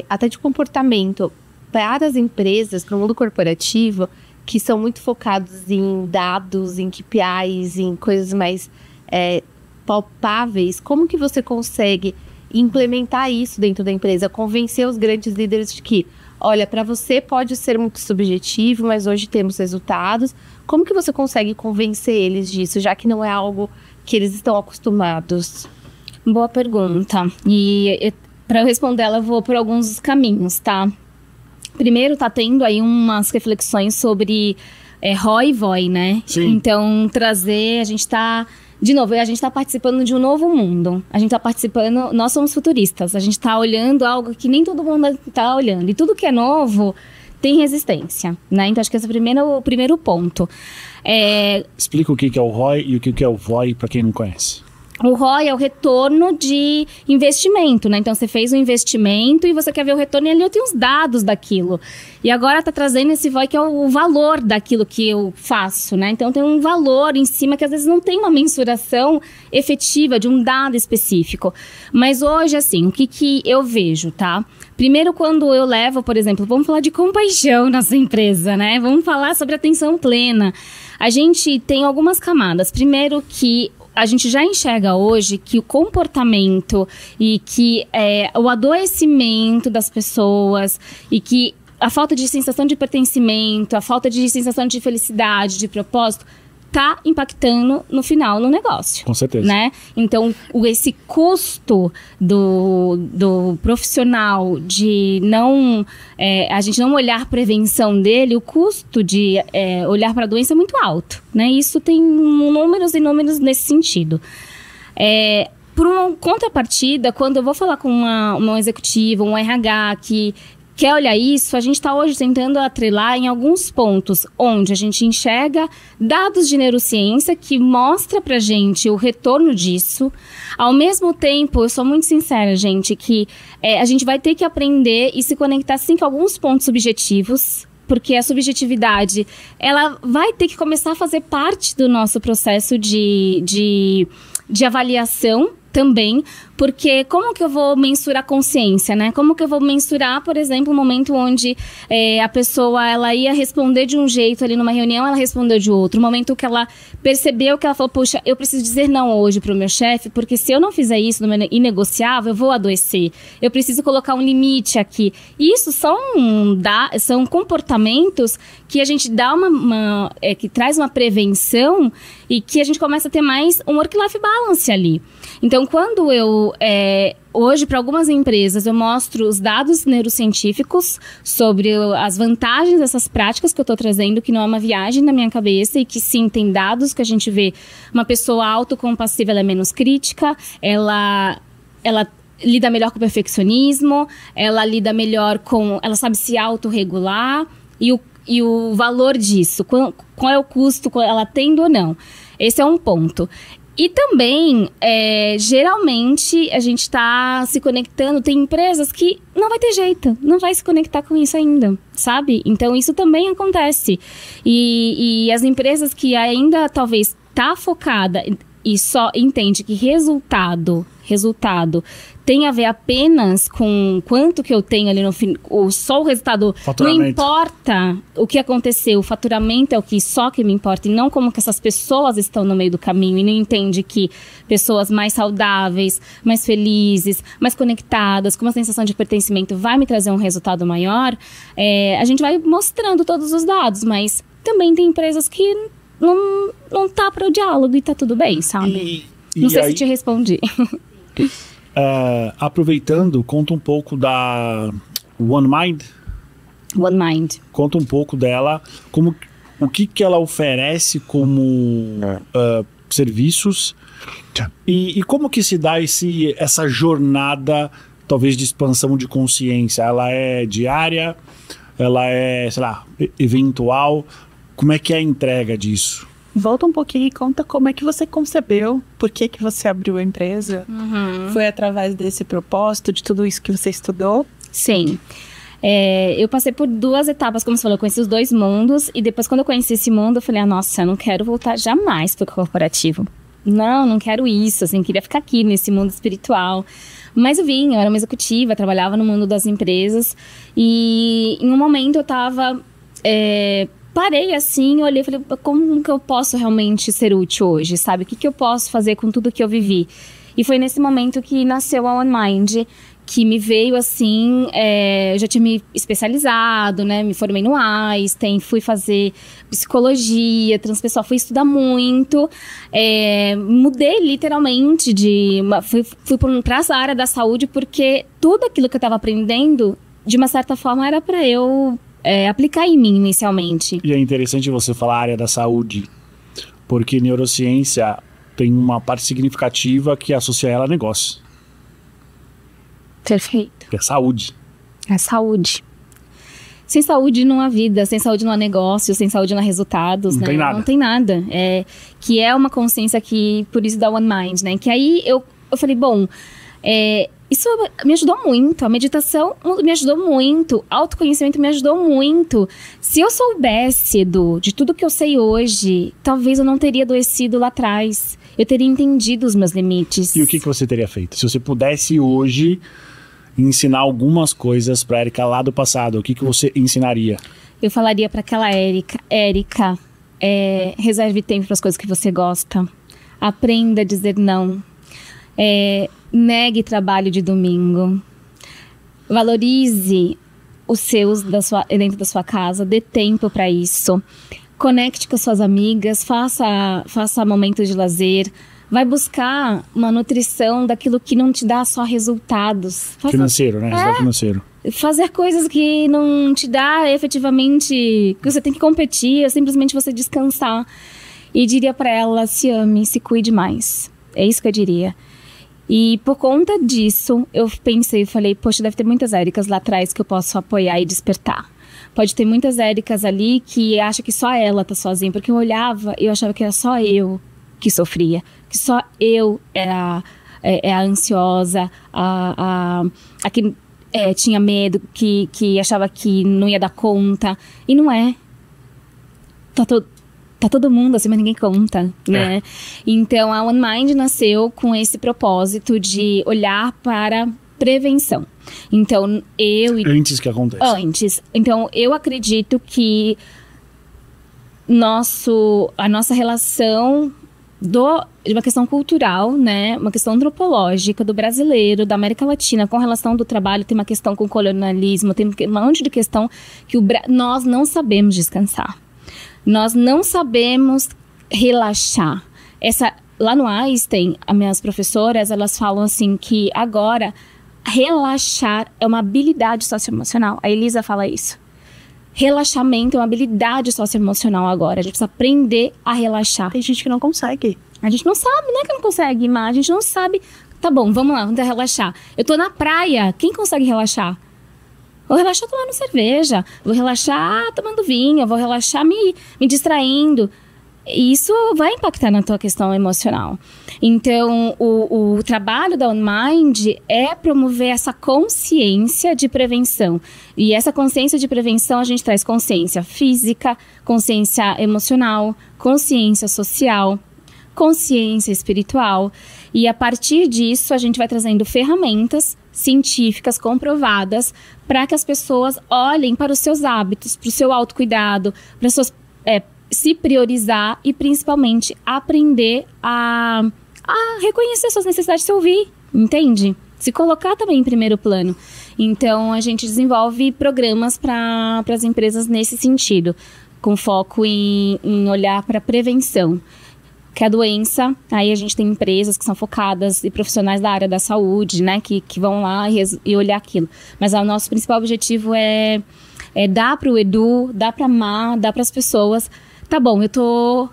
Speaker 4: até de comportamento, para as empresas, para o mundo corporativo, que são muito focados em dados, em KPIs, em coisas mais palpáveis, como que você consegue implementar isso dentro da empresa, convencer os grandes líderes de que, olha, para você pode ser muito subjetivo, mas hoje temos resultados. Como que você consegue convencer eles disso, já que não é algo que eles estão acostumados?
Speaker 1: Boa pergunta. E para eu responder ela, eu vou por alguns caminhos, tá? Primeiro, tá tendo aí umas reflexões sobre ROI e VOI, né?
Speaker 2: Sim.
Speaker 1: Então, a gente tá participando de um novo mundo. A gente tá participando, nós somos futuristas. A gente tá olhando algo que nem todo mundo tá olhando. E tudo que é novo tem resistência, né? Então, acho que esse é o primeiro ponto.
Speaker 2: Explica o que é o ROI e o que é o VOI para quem não conhece.
Speaker 1: O ROI é o retorno de investimento, né? Então, você fez um investimento e você quer ver o retorno e ali eu tenho os dados daquilo. E agora tá trazendo esse VOI que é o valor daquilo que eu faço, né? Então, tem um valor em cima que às vezes não tem uma mensuração efetiva de um dado específico. Mas hoje, assim, o que eu vejo, tá? Primeiro, quando eu levo, por exemplo, vamos falar de compaixão na sua empresa, né? Vamos falar sobre atenção plena. A gente tem algumas camadas. Primeiro que a gente já enxerga hoje que o comportamento e que o adoecimento das pessoas e que a falta de sensação de pertencimento, a falta de sensação de felicidade, de propósito, tá impactando no final no negócio.
Speaker 2: Com certeza.
Speaker 1: Né? Então, esse custo do profissional de a gente não olhar a prevenção dele, o custo de olhar para a doença é muito alto. Né? Isso tem números e números nesse sentido. Por uma contrapartida, quando eu vou falar com uma executiva, um RH que quer olhar isso, a gente está hoje tentando atrelar em alguns pontos onde a gente enxerga dados de neurociência que mostra pra gente o retorno disso. Ao mesmo tempo, eu sou muito sincera, gente, que a gente vai ter que aprender e se conectar sim com alguns pontos subjetivos, porque a subjetividade, ela vai ter que começar a fazer parte do nosso processo de avaliação também, porque como que eu vou mensurar consciência, né? Como que eu vou mensurar, por exemplo, o momento onde a pessoa, ela ia responder de um jeito ali numa reunião, ela respondeu de outro. O momento que ela percebeu que ela falou, poxa, eu preciso dizer não hoje pro meu chefe, porque se eu não fizer isso no meu inegociável, eu vou adoecer. Eu preciso colocar um limite aqui. E isso são comportamentos que a gente dá que traz uma prevenção e que a gente começa a ter mais um work-life balance ali. Então, quando eu, hoje, para algumas empresas, eu mostro os dados neurocientíficos sobre as vantagens dessas práticas que eu estou trazendo, que não é uma viagem na minha cabeça e que sim, tem dados que a gente vê. Uma pessoa autocompassiva, ela é menos crítica, ela lida melhor com o perfeccionismo, ela lida melhor ela sabe se autorregular e o valor disso, qual é o custo, ela tendo ou não. Esse é um ponto. E também, geralmente, a gente está se conectando, tem empresas que não vai ter jeito, não vai se conectar com isso ainda, sabe? Então, isso também acontece. E as empresas que ainda, talvez, tá focada e só entende que resultado tem a ver apenas com quanto que eu tenho ali no fim, só o resultado, não importa o que aconteceu, o faturamento é o que só que me importa e não como que essas pessoas estão no meio do caminho e não entende que pessoas mais saudáveis, mais felizes, mais conectadas, com uma sensação de pertencimento vai me trazer um resultado maior, a gente vai mostrando todos os dados, mas também tem empresas que não tá para o diálogo e tá tudo bem, sabe? Não sei se te respondi.
Speaker 2: Aproveitando, conta um pouco da One Mind.
Speaker 1: One Mind.
Speaker 2: Conta um pouco dela, o que ela oferece como serviços e como que se dá essa jornada, talvez, de expansão de consciência. Ela é diária? Ela é, sei lá, eventual? Como é que é a entrega disso?
Speaker 3: Volta um pouquinho e conta como é que você concebeu, por que você abriu a empresa. Foi através desse propósito, de tudo isso que você estudou?
Speaker 1: Sim. Eu passei por 2 etapas, como você falou, eu conheci os 2 mundos, e depois quando eu conheci esse mundo, eu falei, nossa, eu não quero voltar jamais pro corporativo. Não quero isso, assim, queria ficar aqui nesse mundo espiritual. Mas eu era uma executiva, trabalhava no mundo das empresas, e em um momento eu tava... parei assim, olhei e falei, como que eu posso realmente ser útil hoje, sabe? O que eu posso fazer com tudo que eu vivi? E foi nesse momento que nasceu a OneMind, que me veio assim, eu já tinha me especializado, né? Me formei no Einstein, fui fazer psicologia, transpessoal, fui estudar muito, mudei literalmente fui para essa área da saúde, porque tudo aquilo que eu estava aprendendo, de uma certa forma, era para eu aplicar em mim inicialmente.
Speaker 2: E é interessante você falar a área da saúde, porque neurociência tem uma parte significativa que associa ela a negócio.
Speaker 1: Perfeito.
Speaker 2: Que é saúde.
Speaker 1: É saúde. Sem saúde não há vida, sem saúde não há negócio, sem saúde não há resultados,
Speaker 2: não
Speaker 1: né?
Speaker 2: Tem nada.
Speaker 1: Não tem nada. Que é uma consciência que, por isso da OneMind, né? Que aí eu falei, bom, isso me ajudou muito, a meditação me ajudou muito, autoconhecimento me ajudou muito. Se eu soubesse, Edu, de tudo que eu sei hoje, talvez eu não teria adoecido lá atrás. Eu teria entendido os meus limites.
Speaker 2: E o que você teria feito? Se você pudesse hoje ensinar algumas coisas para Érica lá do passado, o que você ensinaria?
Speaker 1: Eu falaria para aquela Érica, reserve tempo para as coisas que você gosta. Aprenda a dizer não. Negue trabalho de domingo. Valorize os seus dentro da sua casa. Dê tempo para isso. Conecte com as suas amigas. Faça momentos de lazer. Vai buscar uma nutrição daquilo que não te dá só resultados.
Speaker 2: Financeiro, né? Resultado financeiro.
Speaker 1: Fazer coisas que não te dá efetivamente... Que você tem que competir. É simplesmente você descansar. E diria para ela, se ame, se cuide mais. É isso que eu diria. E por conta disso, eu pensei, falei, poxa, deve ter muitas Éricas lá atrás que eu posso apoiar e despertar. Pode ter muitas Éricas ali que acham que só ela tá sozinha. Porque eu olhava e eu achava que era só eu que sofria. Que só eu era a ansiosa, a que tinha medo, que achava que não ia dar conta. E não é. Tá todo mundo assim, mas ninguém conta, né? Então, a OneMind nasceu com esse propósito de olhar para prevenção. Então,
Speaker 2: Antes que aconteça.
Speaker 1: Antes. Então, eu acredito que a nossa relação de uma questão cultural, né? Uma questão antropológica do brasileiro, da América Latina, com relação do trabalho, tem uma questão com o colonialismo, tem um monte de questão que nós não sabemos descansar. Nós não sabemos relaxar. Lá no Einstein, as minhas professoras, elas falam assim que agora relaxar é uma habilidade socioemocional. A Elisa fala isso. Relaxamento é uma habilidade socioemocional agora. A gente precisa aprender a relaxar.
Speaker 3: Tem gente que não consegue.
Speaker 1: A gente não sabe, não é que não consegue, mas a gente não sabe. Tá bom, vamos lá, vamos relaxar. Eu tô na praia, quem consegue relaxar? Vou relaxar tomando cerveja, vou relaxar tomando vinho, vou relaxar me distraindo. Isso vai impactar na tua questão emocional. Então, o trabalho da OneMind é promover essa consciência de prevenção. E essa consciência de prevenção, a gente traz consciência física, consciência emocional, consciência social, consciência espiritual. E a partir disso, a gente vai trazendo ferramentas científicas comprovadas para que as pessoas olhem para os seus hábitos, para o seu autocuidado, para se priorizar e principalmente aprender a reconhecer suas necessidades, se ouvir, entende? Se colocar também em primeiro plano. Então, a gente desenvolve programas para as empresas nesse sentido, com foco em olhar para a prevenção. Que a doença, aí a gente tem empresas que são focadas e profissionais da área da saúde, né, que vão lá e olhar aquilo. Mas o nosso principal objetivo é dar para o Edu, dar para a Má, dar para as pessoas. Tá bom, eu tô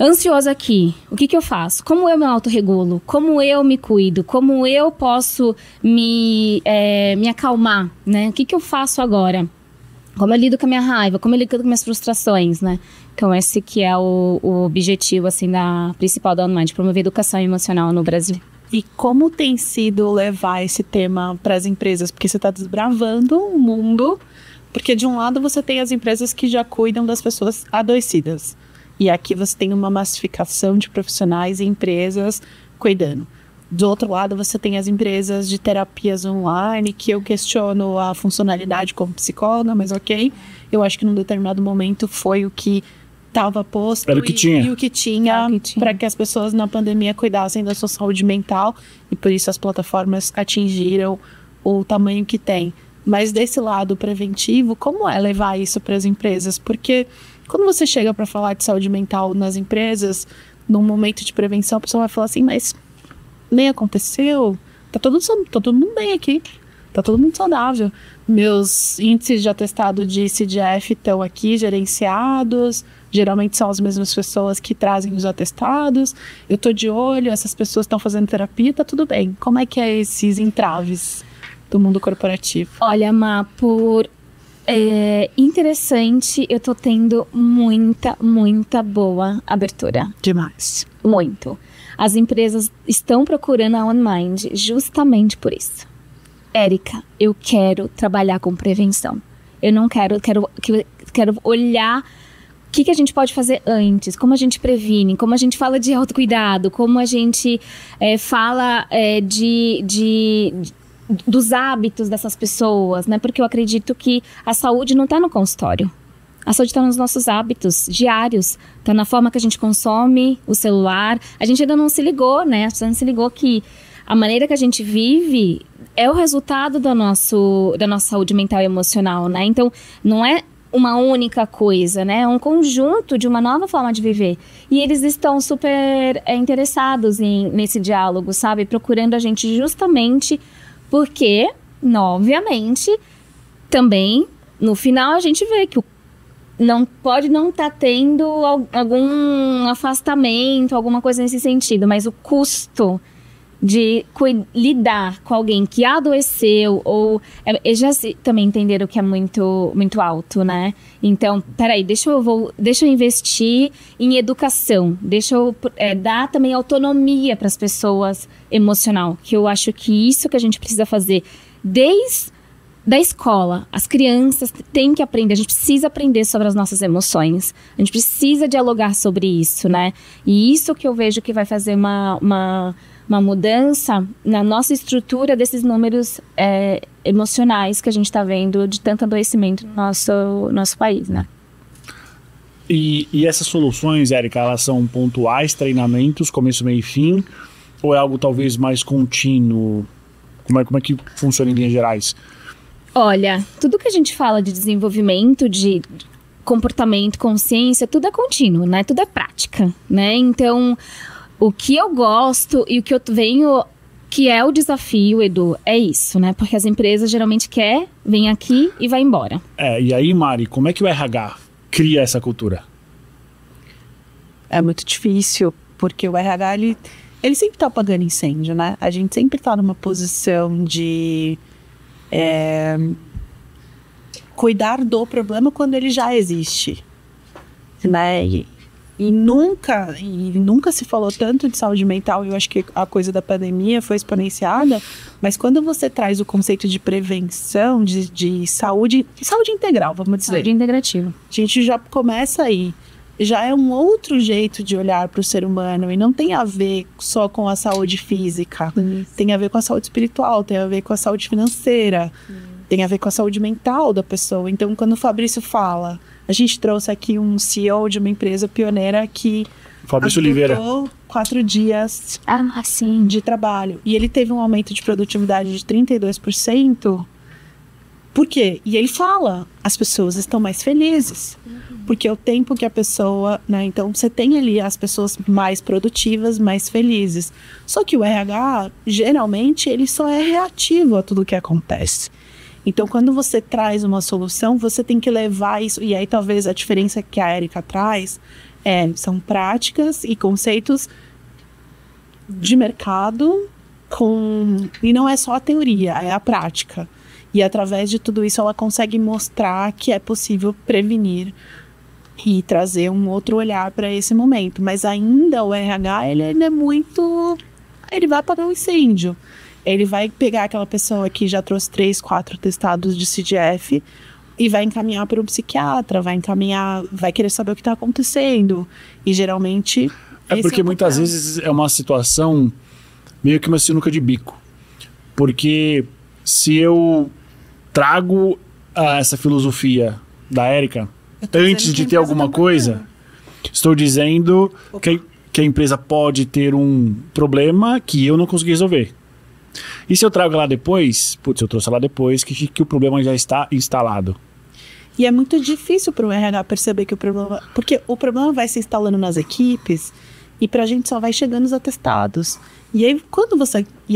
Speaker 1: ansioso aqui, o que eu faço? Como eu me autorregulo? Como eu me cuido? Como eu posso me acalmar, né? O que eu faço agora? Como eu lido com a minha raiva? Como eu lido com minhas frustrações, né? Então, esse que é o objetivo, assim, principal da OneMind, promover educação emocional no Brasil.
Speaker 3: E como tem sido levar esse tema para as empresas? Porque você está desbravando o mundo, porque de um lado você tem as empresas que já cuidam das pessoas adoecidas. E aqui você tem uma massificação de profissionais e empresas cuidando. Do outro lado, você tem as empresas de terapias online, que eu questiono a funcionalidade como psicóloga, mas ok. Eu acho que num determinado momento foi o que estava posto
Speaker 2: Era o que tinha.
Speaker 3: E o que tinha para que as pessoas na pandemia cuidassem da sua saúde mental. E por isso as plataformas atingiram o tamanho que tem. Mas desse lado preventivo, como é levar isso para as empresas? Porque quando você chega para falar de saúde mental nas empresas, num momento de prevenção, a pessoa vai falar assim, mas nem aconteceu, tá todo mundo bem aqui, tá todo mundo saudável. Meus índices de atestado de CDF estão aqui gerenciados, geralmente são as mesmas pessoas que trazem os atestados, eu tô de olho, essas pessoas estão fazendo terapia, tá tudo bem. Como é que é esses entraves do mundo corporativo?
Speaker 1: Olha, Má, interessante, eu tô tendo muita boa abertura.
Speaker 3: Demais.
Speaker 1: Muito. As empresas estão procurando a OnMind justamente por isso. Érica, eu quero trabalhar com prevenção. Eu não quero olhar o que a gente pode fazer antes, como a gente previne, como a gente fala de autocuidado, como a gente fala dos hábitos dessas pessoas, né? Porque eu acredito que a saúde não está no consultório. A saúde está nos nossos hábitos diários, está na forma que a gente consome o celular. A gente ainda não se ligou, né? A gente não se ligou que a maneira que a gente vive é o resultado da nossa saúde mental e emocional, né? Então, não é uma única coisa, né? É um conjunto de uma nova forma de viver. E eles estão super interessados nesse diálogo, sabe? Procurando a gente justamente porque, obviamente, também, no final a gente vê que pode não estar tendo algum afastamento, alguma coisa nesse sentido, mas o custo de lidar com alguém que adoeceu eles já também entenderam que é muito, muito alto, né? Então, peraí, deixa eu investir em educação, deixa eu dar também autonomia para as pessoas emocional, que eu acho que isso que a gente precisa fazer desde da escola. As crianças têm que aprender, a gente precisa aprender sobre as nossas emoções, a gente precisa dialogar sobre isso, né? E isso que eu vejo que vai fazer uma mudança na nossa estrutura desses números emocionais que a gente está vendo de tanto adoecimento no nosso país, né?
Speaker 2: E essas soluções, Érica, elas são pontuais, treinamentos, começo, meio e fim, ou é algo talvez mais contínuo? Como é que funciona em linhas gerais?
Speaker 1: Olha, tudo que a gente fala de desenvolvimento, de comportamento, consciência, tudo é contínuo, né? Tudo é prática, né? Então, o que eu gosto e o que eu venho, que é o desafio, Edu, é isso, né? Porque as empresas geralmente vem aqui e vai embora.
Speaker 2: E aí, Mari, como é que o RH cria essa cultura?
Speaker 3: É muito difícil, porque o RH, ele sempre está apagando incêndio, né? A gente sempre está numa posição de cuidar do problema quando ele já existe, né? E nunca se falou tanto de saúde mental. Eu acho que a coisa da pandemia foi exponenciada, mas quando você traz o conceito de prevenção, de saúde integral, vamos dizer.
Speaker 1: Saúde integrativa.
Speaker 3: A gente já começa aí. Já é um outro jeito de olhar para o ser humano e não tem a ver só com a saúde física. Tem a ver com a saúde espiritual, tem a ver com a saúde financeira, tem a ver com a saúde mental da pessoa. Então, quando o Fabrício fala, a gente trouxe aqui um CEO de uma empresa pioneira que
Speaker 2: Fabrício Oliveira
Speaker 3: 4 dias de trabalho. E ele teve um aumento de produtividade de 32%. Por quê? E ele fala, as pessoas estão mais felizes. Porque é o tempo que a pessoa, né? Então, você tem ali as pessoas mais produtivas, mais felizes. Só que o RH, geralmente, ele só é reativo a tudo que acontece. Então, quando você traz uma solução, você tem que levar isso. E aí, talvez, a diferença que a Érica traz são práticas e conceitos de mercado e não é só a teoria, é a prática. E através de tudo isso, ela consegue mostrar que é possível prevenir e trazer um outro olhar para esse momento. Mas ainda o RH, ele é muito ele vai apagar um incêndio. Ele vai pegar aquela pessoa que já trouxe 3, 4 testados de CDF e vai encaminhar para um psiquiatra, vai querer saber o que está acontecendo. E geralmente...
Speaker 2: É porque muitas vezes é uma situação meio que uma sinuca de bico. Porque se eu trago essa filosofia da Érica antes de ter alguma coisa, estou dizendo que a empresa pode ter um problema que eu não consegui resolver. E se eu trago lá depois, eu trouxe lá depois que o problema já está instalado.
Speaker 3: E é muito difícil para o RH perceber que o problema... Porque o problema vai se instalando nas equipes e para a gente só vai chegando os atestados. E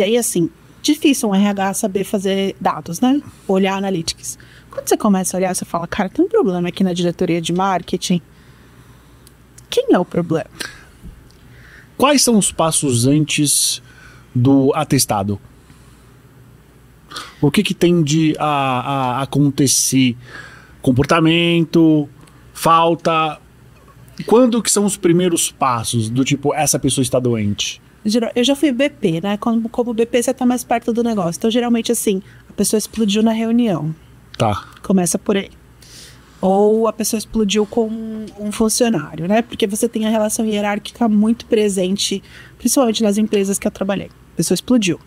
Speaker 3: aí, assim, difícil um RH saber fazer dados, né? Olhar analytics. Quando você começa a olhar, você fala, cara, tem um problema aqui na diretoria de marketing. Quem é o problema?
Speaker 2: Quais são os passos antes do atestado? O que tem de acontecer? Comportamento, falta... Quando que são os primeiros passos do tipo, essa pessoa está doente?
Speaker 3: Eu já fui BP, né? Como BP, você tá mais perto do negócio. Então, geralmente, assim, a pessoa explodiu na reunião.
Speaker 2: Tá.
Speaker 3: Começa por aí. Ou a pessoa explodiu com um funcionário, né? Porque você tem a relação hierárquica muito presente, principalmente nas empresas que eu trabalhei. A pessoa explodiu.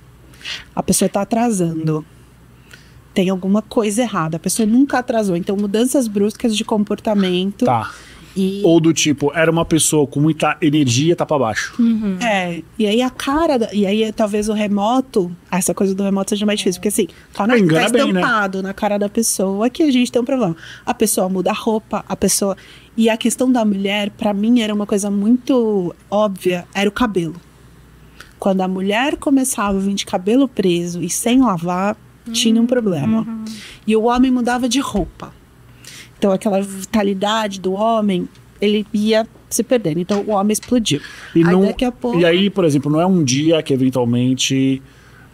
Speaker 3: A pessoa tá atrasando. Tem alguma coisa errada. A pessoa nunca atrasou. Então, mudanças bruscas de comportamento.
Speaker 2: Tá. Ou do tipo, era uma pessoa com muita energia, tá pra baixo.
Speaker 3: Uhum. E aí e aí talvez o remoto, essa coisa do remoto seja mais difícil, porque assim, tá estampado, né? Na cara da pessoa que a gente tem um problema. A pessoa muda a roupa, e a questão da mulher, pra mim, era uma coisa muito óbvia, era o cabelo. Quando a mulher começava a vir de cabelo preso e sem lavar, tinha um problema. E o homem mudava de roupa. Então, aquela vitalidade do homem, ele ia se perdendo. Então, o homem explodiu. Daqui a pouco...
Speaker 2: E aí, por exemplo, não é um dia que, eventualmente,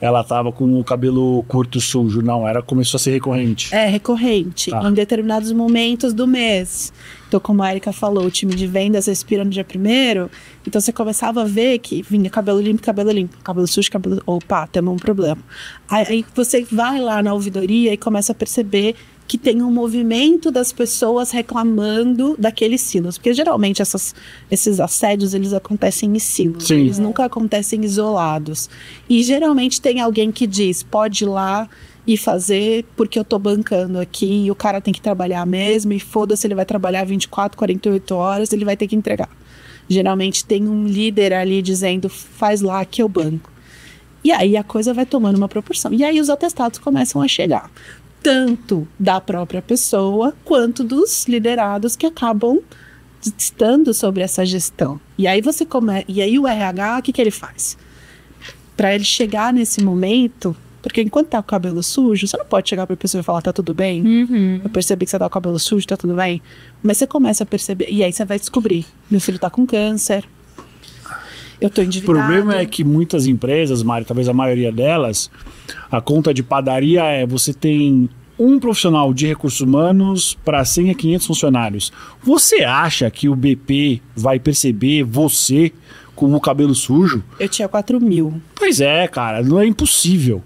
Speaker 2: ela tava com o cabelo curto sujo. Não, começou a ser recorrente.
Speaker 3: É, recorrente. Em determinados momentos do mês. Então, como a Érica falou, o time de vendas respira no dia 1º. Então, você começava a ver que vinha cabelo limpo. Cabelo sujo, Opa, temos um problema. Aí, você vai lá na ouvidoria e começa a perceber que tem um movimento das pessoas reclamando daqueles silos. Porque, geralmente, esses assédios, eles acontecem em silos.
Speaker 2: Sim.
Speaker 3: Eles nunca acontecem isolados. E, geralmente, tem alguém que diz, pode ir lá e fazer porque eu tô bancando aqui e o cara tem que trabalhar mesmo e foda-se, ele vai trabalhar 24, 48 horas, ele vai ter que entregar. Geralmente, tem um líder ali dizendo, faz lá que eu banco. E aí, a coisa vai tomando uma proporção. E aí, os atestados começam a chegar. Tanto da própria pessoa, quanto dos liderados que acabam estando sobre essa gestão. E aí e aí o RH, o que ele faz? Para ele chegar nesse momento, porque enquanto tá com o cabelo sujo, você não pode chegar para a pessoa e falar, tá tudo bem? Eu percebi que você tá com o cabelo sujo, tá tudo bem? Mas você começa a perceber, e aí você vai descobrir, meu filho tá com câncer, eu tô endividado.
Speaker 2: O problema é que muitas empresas, Mari, talvez a maioria delas, a conta de padaria você tem um profissional de recursos humanos para 100 a 500 funcionários. Você acha que o BP vai perceber você com o cabelo sujo?
Speaker 3: Eu tinha 4.000.
Speaker 2: Pois é, cara, não é impossível.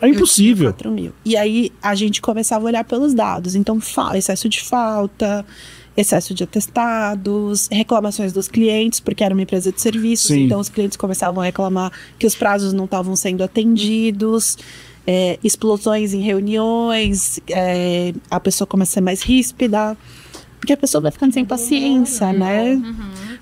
Speaker 2: É impossível.
Speaker 3: Eu tinha 4.000. E aí a gente começava a olhar pelos dados. Então, excesso de falta, excesso de atestados, reclamações dos clientes, porque era uma empresa de serviços.
Speaker 2: Sim.
Speaker 3: Então os clientes começavam a reclamar que os prazos não estavam sendo atendidos, explosões em reuniões, a pessoa começa a ser mais ríspida, porque a pessoa vai ficando sem paciência, né?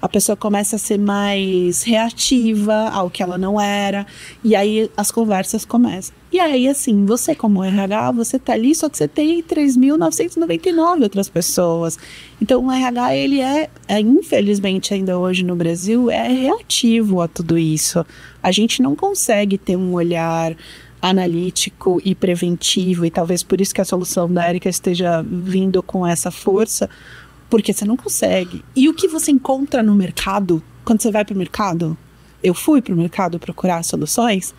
Speaker 3: A pessoa começa a ser mais reativa ao que ela não era, e aí as conversas começam. E aí, assim, você como RH, você tá ali, só que você tem 3.999 outras pessoas. Então, o RH, ele infelizmente, ainda hoje no Brasil, é reativo a tudo isso. A gente não consegue ter um olhar analítico e preventivo, e talvez por isso que a solução da Érica esteja vindo com essa força, porque você não consegue. E o que você encontra no mercado, quando você vai para o mercado, eu fui para o mercado procurar soluções,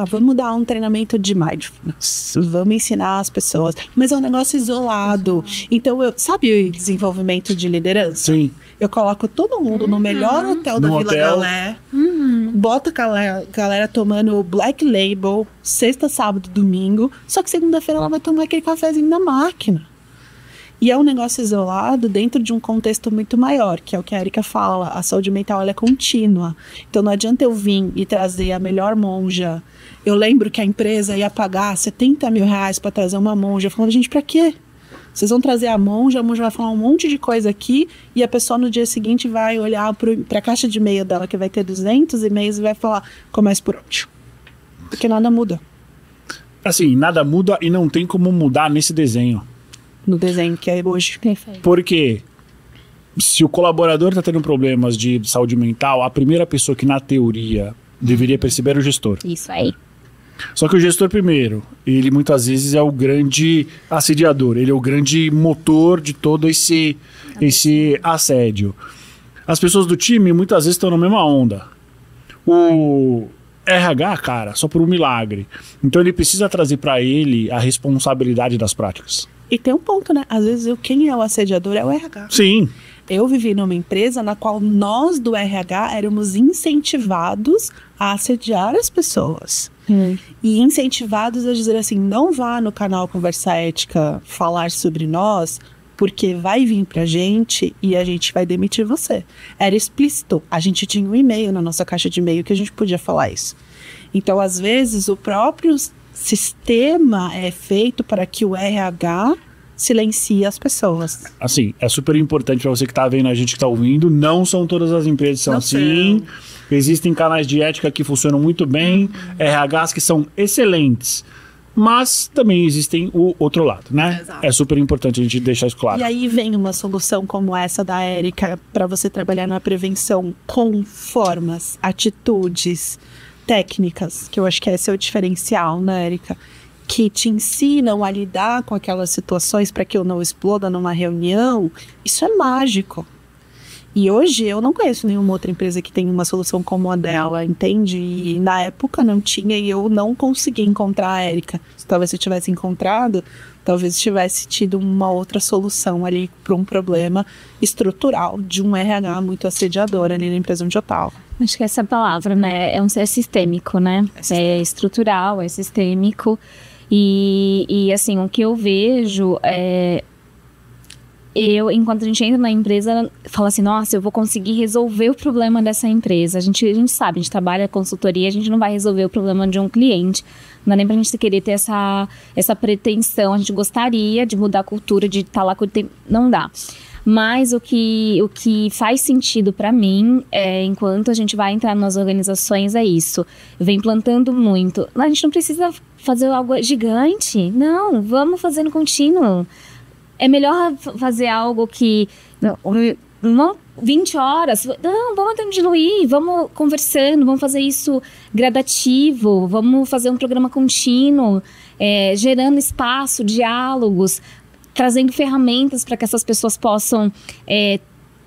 Speaker 3: vamos dar um treinamento de mindfulness, vamos ensinar as pessoas, mas é um negócio isolado. Então, sabe o desenvolvimento de liderança?
Speaker 2: Sim.
Speaker 3: Eu coloco todo mundo no melhor hotel da
Speaker 2: No
Speaker 3: Vila
Speaker 2: hotel.
Speaker 3: Galé. Boto a galera tomando Black Label, sexta, sábado, domingo. Só que segunda-feira ela vai tomar aquele cafezinho na máquina. E é um negócio isolado dentro de um contexto muito maior, que é o que a Erika fala. A saúde mental, ela é contínua. Então não adianta eu vir e trazer a melhor monja. Eu lembro que a empresa ia pagar 70 mil reais para trazer uma monja. Eu falava, gente, pra quê? Vocês vão trazer a monja vai falar um monte de coisa aqui e a pessoa no dia seguinte vai olhar para a caixa de e-mail dela, que vai ter 200 e-mails, e vai falar, comece por onde? Porque nada muda.
Speaker 2: Assim, nada muda e não tem como mudar nesse desenho.
Speaker 3: No desenho que é hoje.
Speaker 1: Perfeito.
Speaker 2: Porque se o colaborador está tendo problemas de saúde mental, a primeira pessoa que, na teoria, deveria perceber é o gestor.
Speaker 1: Isso aí.
Speaker 2: Só que o gestor, primeiro, ele muitas vezes é o grande assediador, ele é o grande motor de todo esse assédio. As pessoas do time muitas vezes estão na mesma onda. O RH, cara, só por um milagre. Então ele precisa trazer para ele a responsabilidade das práticas.
Speaker 3: E tem um ponto, né? Às vezes quem é o assediador é o RH.
Speaker 2: Sim.
Speaker 3: Eu vivi numa empresa na qual nós do RH éramos incentivados a assediar as pessoas. E incentivados a dizer assim, não vá no canal Conversa Ética falar sobre nós, porque vai vir pra gente e a gente vai demitir você. Era explícito. A gente tinha um e-mail na nossa caixa de e-mail que a gente podia falar isso. Então, às vezes, o próprio sistema é feito para que o RH silencie as pessoas.
Speaker 2: Assim, é super importante para você que tá vendo a gente, que tá ouvindo, não são todas as empresas que são
Speaker 3: Não
Speaker 2: assim.
Speaker 3: são.
Speaker 2: Existem canais de ética que funcionam muito bem, RHs que são excelentes, mas também existem o outro lado, né?
Speaker 3: Exato.
Speaker 2: É super importante a gente deixar isso claro.
Speaker 3: E aí vem uma solução como essa da Erika para você trabalhar na prevenção com formas, atitudes, técnicas, que eu acho que esse é o diferencial, né, Erika? Que te ensinam a lidar com aquelas situações para que eu não exploda numa reunião. Isso é mágico. E hoje eu não conheço nenhuma outra empresa que tenha uma solução como a dela, entende? E na época não tinha e eu não consegui encontrar a Erika. Talvez se eu tivesse encontrado, talvez tivesse tido uma outra solução ali para um problema estrutural de um RH muito assediador ali na empresa onde eu estava.
Speaker 1: Acho que essa palavra, né, é sistêmico, né? É estrutural, é sistêmico. E assim, o que eu vejo é... enquanto a gente entra na empresa, fala assim, nossa, eu vou conseguir resolver o problema dessa empresa. A gente sabe, a gente trabalha consultoria, a gente não vai resolver o problema de um cliente. Não dá nem pra gente querer ter essa pretensão. A gente gostaria de mudar a cultura, de estar lá com o tempo. Não dá. Mas o que faz sentido para mim, enquanto a gente vai entrar nas organizações, é isso. Vem plantando muito. A gente não precisa fazer algo gigante. Não, vamos fazer no contínuo. É melhor fazer algo que... Não, 20 horas. Não, vamos tentando diluir, vamos conversando, vamos fazer isso gradativo, vamos fazer um programa contínuo, gerando espaço, diálogos, trazendo ferramentas para que essas pessoas possam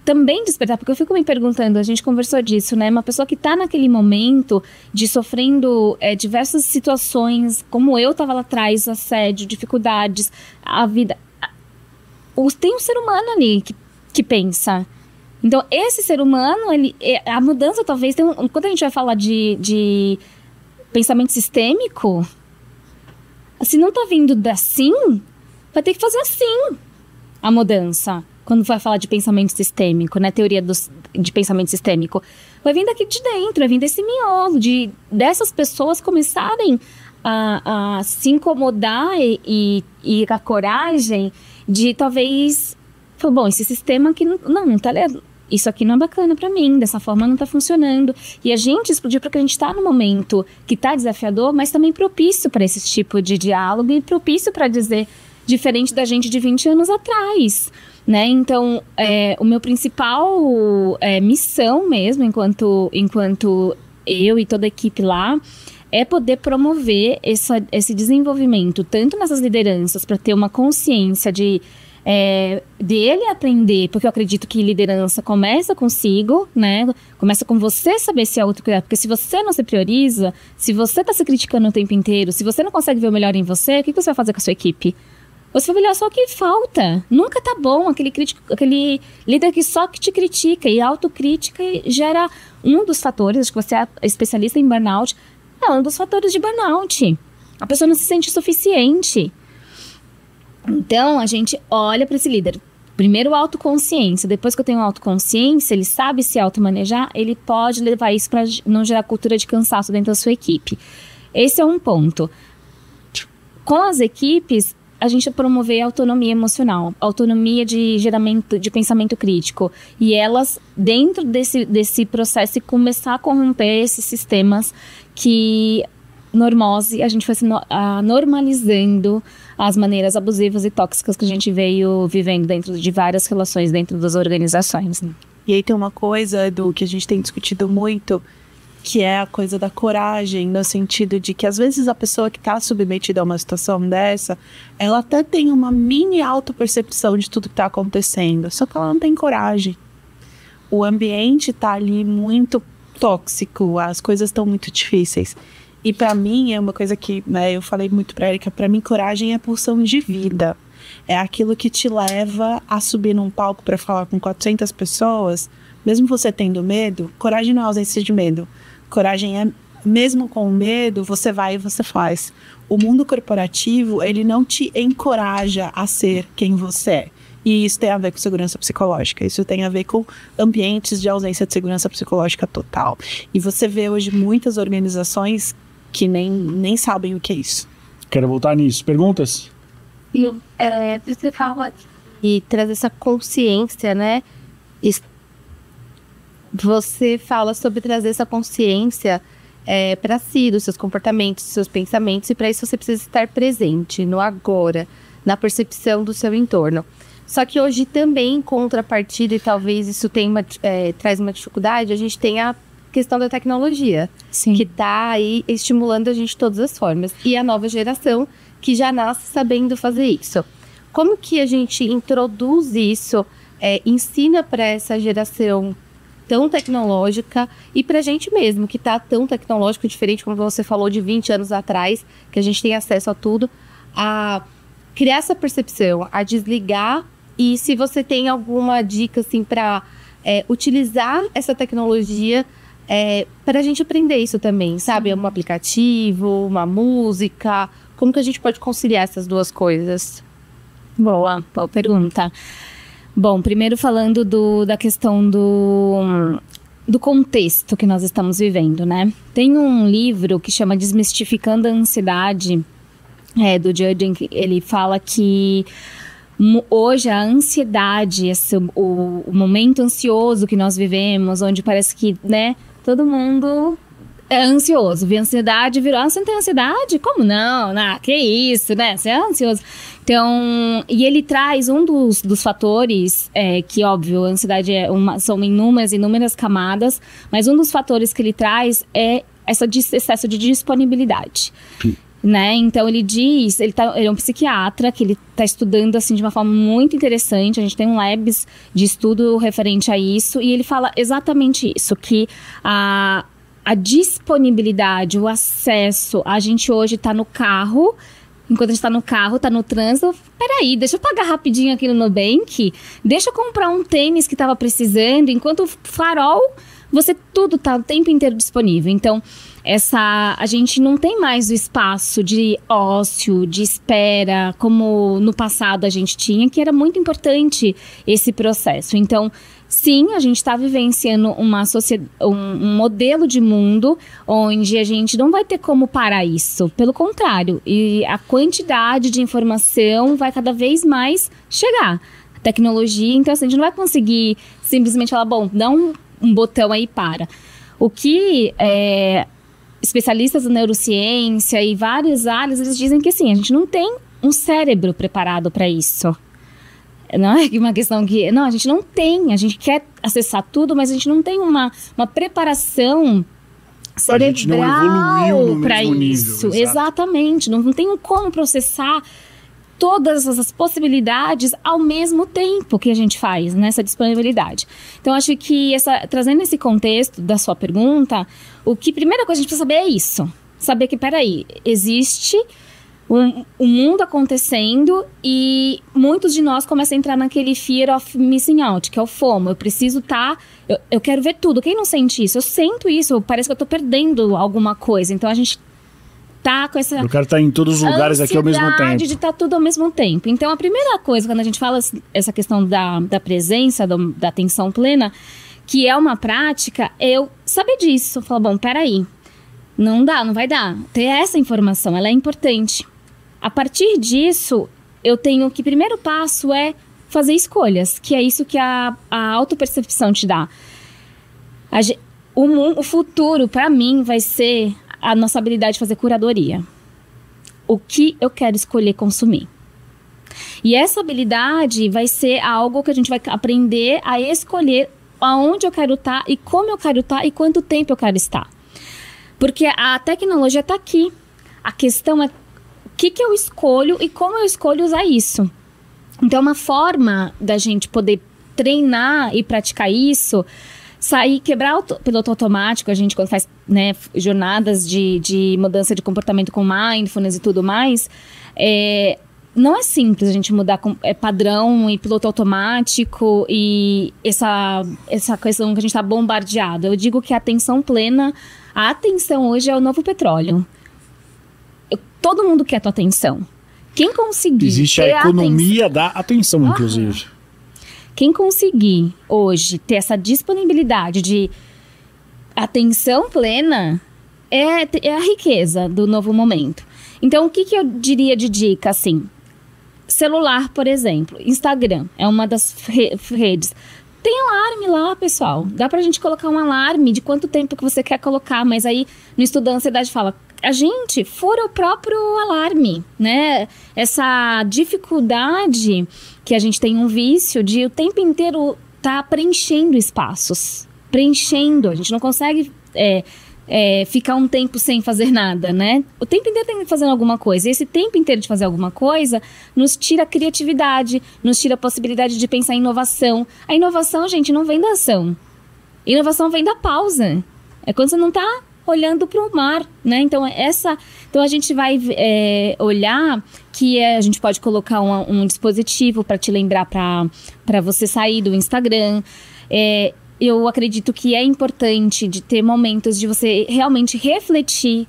Speaker 1: também despertar, porque eu fico me perguntando, a gente conversou disso, né? Uma pessoa que está naquele momento de sofrendo diversas situações, como eu estava lá atrás, assédio, dificuldades, a vida... Tem um ser humano ali que pensa. Então, esse ser humano, a mudança talvez... quando a gente vai falar de pensamento sistêmico, se não está vindo assim, vai ter que fazer assim a mudança. Quando vai falar de pensamento sistêmico, né? Teoria de pensamento sistêmico. Vai vir daqui de dentro, vai vir desse miolo, dessas pessoas começarem a se incomodar e a coragem de talvez... Bom, esse sistema aqui não tá... Isso aqui não é bacana pra mim, dessa forma não tá funcionando. E a gente explodiu porque a gente tá num momento que tá desafiador, mas também propício para esse tipo de diálogo e propício para dizer diferente da gente de 20 anos atrás, né? Então, o meu principal missão mesmo, enquanto eu e toda a equipe lá, é poder promover esse desenvolvimento, tanto nessas lideranças, para ter uma consciência dele aprender, porque eu acredito que liderança começa consigo, né? Começa com você saber se autocuidar, porque se você não se prioriza, se você está se criticando o tempo inteiro, se você não consegue ver o melhor em você, o que você vai fazer com a sua equipe? Você vai olhar só o que falta. Nunca tá bom aquele líder que só que te critica. E a autocrítica gera um dos fatores, acho que você é especialista em burnout, é um dos fatores de burnout. A pessoa não se sente suficiente. Então, a gente olha para esse líder. Primeiro, autoconsciência. Depois que eu tenho autoconsciência, ele sabe se automanejar, ele pode levar isso para não gerar cultura de cansaço dentro da sua equipe. Esse é um ponto. Com as equipes, a gente promover autonomia emocional, autonomia de geramento, de pensamento crítico. E elas, dentro desse processo, começar a corromper esses sistemas que normose, a gente foi normalizando as maneiras abusivas e tóxicas que a gente veio vivendo dentro de várias relações dentro das organizações.
Speaker 3: E aí tem uma coisa, Edu, que a gente tem discutido muito, que é a coisa da coragem, no sentido de que às vezes a pessoa que está submetida a uma situação dessa, ela até tem uma mini autopercepção de tudo que está acontecendo, só que ela não tem coragem. O ambiente está ali muito tóxico, as coisas estão muito difíceis. E para mim é uma coisa que, né, eu falei muito para Érica, para mim coragem é pulsão de vida. É aquilo que te leva a subir num palco para falar com 400 pessoas, mesmo você tendo medo. Coragem não é ausência de medo. Coragem é, mesmo com medo, você vai e você faz. O mundo corporativo, ele não te encoraja a ser quem você é. E isso tem a ver com segurança psicológica. Isso tem a ver com ambientes de ausência de segurança psicológica total. E você vê hoje muitas organizações que nem sabem o que é isso.
Speaker 2: Quero voltar nisso. Perguntas?
Speaker 4: Você fala e trazer essa consciência, né? Você fala sobre trazer essa consciência para si, dos seus comportamentos, dos seus pensamentos, e para isso você precisa estar presente no agora, na percepção do seu entorno. Só que hoje também, em contrapartida, e talvez isso traz uma dificuldade, a gente tem a questão da tecnologia,
Speaker 1: Sim.
Speaker 4: que está aí estimulando a gente de todas as formas. E a nova geração que já nasce sabendo fazer isso. Como que a gente introduz isso, ensina para essa geração tão tecnológica e para a gente mesmo, que está tão tecnológico, diferente, como você falou, de 20 anos atrás, que a gente tem acesso a tudo, a criar essa percepção, a desligar. E se você tem alguma dica assim, para utilizar essa tecnologia para a gente aprender isso também, sabe? Um aplicativo, uma música, como que a gente pode conciliar essas duas coisas?
Speaker 1: Boa pergunta. Bom, primeiro falando da questão do contexto que nós estamos vivendo, né? Tem um livro que chama Desmistificando a Ansiedade, do Jürgen. Ele fala que hoje a ansiedade, o momento ansioso que nós vivemos, onde parece que, né, todo mundo é ansioso. Vê ansiedade, virou, você não tem ansiedade? Como não? Que isso, né? Você é ansioso. Então, e ele traz um dos fatores, que óbvio, a ansiedade são inúmeras camadas, mas um dos fatores que ele traz é esse excesso de disponibilidade. Né? Então ele diz, ele é um psiquiatra que ele está estudando assim de uma forma muito interessante. A gente tem um labs de estudo referente a isso, e ele fala exatamente isso, que a disponibilidade, o acesso, a gente hoje está no carro. Enquanto a gente está no carro, está no trânsito, peraí, deixa eu pagar rapidinho aqui no Nubank, deixa eu comprar um tênis que estava precisando, enquanto o farol, tudo está o tempo inteiro disponível. Então, a gente não tem mais o espaço de ócio, de espera, como no passado a gente tinha, que era muito importante esse processo. Então, sim, a gente está vivenciando um modelo de mundo onde a gente não vai ter como parar isso. Pelo contrário, e a quantidade de informação vai cada vez mais chegar. A tecnologia, então assim, a gente não vai conseguir simplesmente falar, bom, dá um botão aí para. O que especialistas da neurociência e várias áreas, eles dizem que assim, a gente não tem um cérebro preparado para isso. Não é uma questão que... Não, a gente não tem. A gente quer acessar tudo, mas a gente não tem uma preparação cerebral para isso.
Speaker 2: Nível,
Speaker 1: exatamente. Não tem como processar todas essas possibilidades ao mesmo tempo que a gente faz, nessa disponibilidade. Então, acho que trazendo esse contexto da sua pergunta, primeira coisa que a gente precisa saber é isso. Saber que, peraí, existe o mundo acontecendo e muitos de nós começam a entrar naquele fear of missing out, que é o FOMO. Eu preciso estar... Eu quero ver tudo. Quem não sente isso? Eu sinto isso. Parece que eu tô perdendo alguma coisa. Então, a gente tá com essa...
Speaker 2: Eu quero estar em todos os lugares aqui ao mesmo tempo.
Speaker 1: De estar tudo ao mesmo tempo. Então, a primeira coisa, quando a gente fala essa questão da presença, da atenção plena, que é uma prática, é eu saber disso. Eu falo, bom, peraí. Não dá, não vai dar. Ter essa informação, ela é importante. A partir disso, eu tenho que... Primeiro passo é fazer escolhas, que é isso que a autopercepção te dá. O futuro, para mim, vai ser a nossa habilidade de fazer curadoria. O que eu quero escolher consumir. E essa habilidade vai ser algo que a gente vai aprender a escolher aonde eu quero estar e como eu quero estar e quanto tempo eu quero estar. Porque a tecnologia está aqui. A questão é o que eu escolho e como eu escolho usar isso. Então, uma forma da gente poder treinar e praticar isso, quebrar o piloto automático, a gente quando faz, né, jornadas de mudança de comportamento com mindfulness e tudo mais, não é simples a gente mudar padrão e piloto automático e essa questão que a gente está bombardeado. Eu digo que a atenção plena, a atenção hoje é o novo petróleo. Todo mundo quer tua atenção. Quem conseguir...
Speaker 2: Existe a economia da atenção, inclusive.
Speaker 1: Quem conseguir hoje ter essa disponibilidade de atenção plena é a riqueza do novo momento. Então, o que eu diria de dica, assim? Celular, por exemplo. Instagram é uma das redes. Tem alarme lá, pessoal. Dá pra gente colocar um alarme de quanto tempo que você quer colocar. Mas aí, no Estudo da Ansiedade fala... A gente fura o próprio alarme, né? Essa dificuldade que a gente tem um vício de o tempo inteiro tá preenchendo espaços. Preenchendo. A gente não consegue ficar um tempo sem fazer nada, né? O tempo inteiro tem que fazer alguma coisa. E esse tempo inteiro de fazer alguma coisa nos tira a criatividade, nos tira a possibilidade de pensar em inovação. A inovação, gente, não vem da ação. Inovação vem da pausa. É quando você não tá olhando para o mar, né? Então, a gente vai olhar que a gente pode colocar um dispositivo para te lembrar para você sair do Instagram. Eu acredito que é importante de ter momentos de você realmente refletir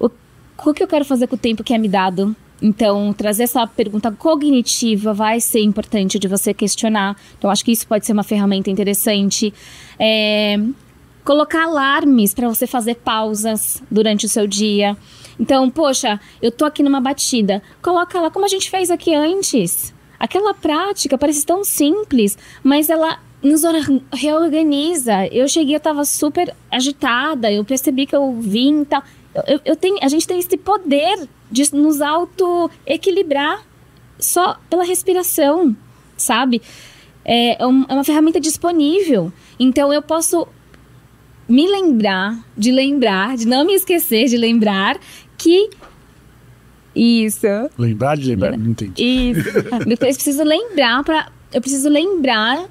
Speaker 1: o que eu quero fazer com o tempo que é me dado. Então, trazer essa pergunta cognitiva vai ser importante de você questionar. Então, acho que isso pode ser uma ferramenta interessante. Colocar alarmes para você fazer pausas durante o seu dia. Então, poxa, eu tô aqui numa batida. Coloca lá, como a gente fez aqui antes. Aquela prática parece tão simples, mas ela nos reorganiza. Eu cheguei, eu tava super agitada, eu percebi que eu vim e tal. A gente tem esse poder de nos auto-equilibrar só pela respiração, sabe? É uma ferramenta disponível. Então, eu posso... me lembrar, de não me esquecer de lembrar que... Isso.
Speaker 2: Lembrar de lembrar, não entendi.
Speaker 1: Isso. Depois eu preciso lembrar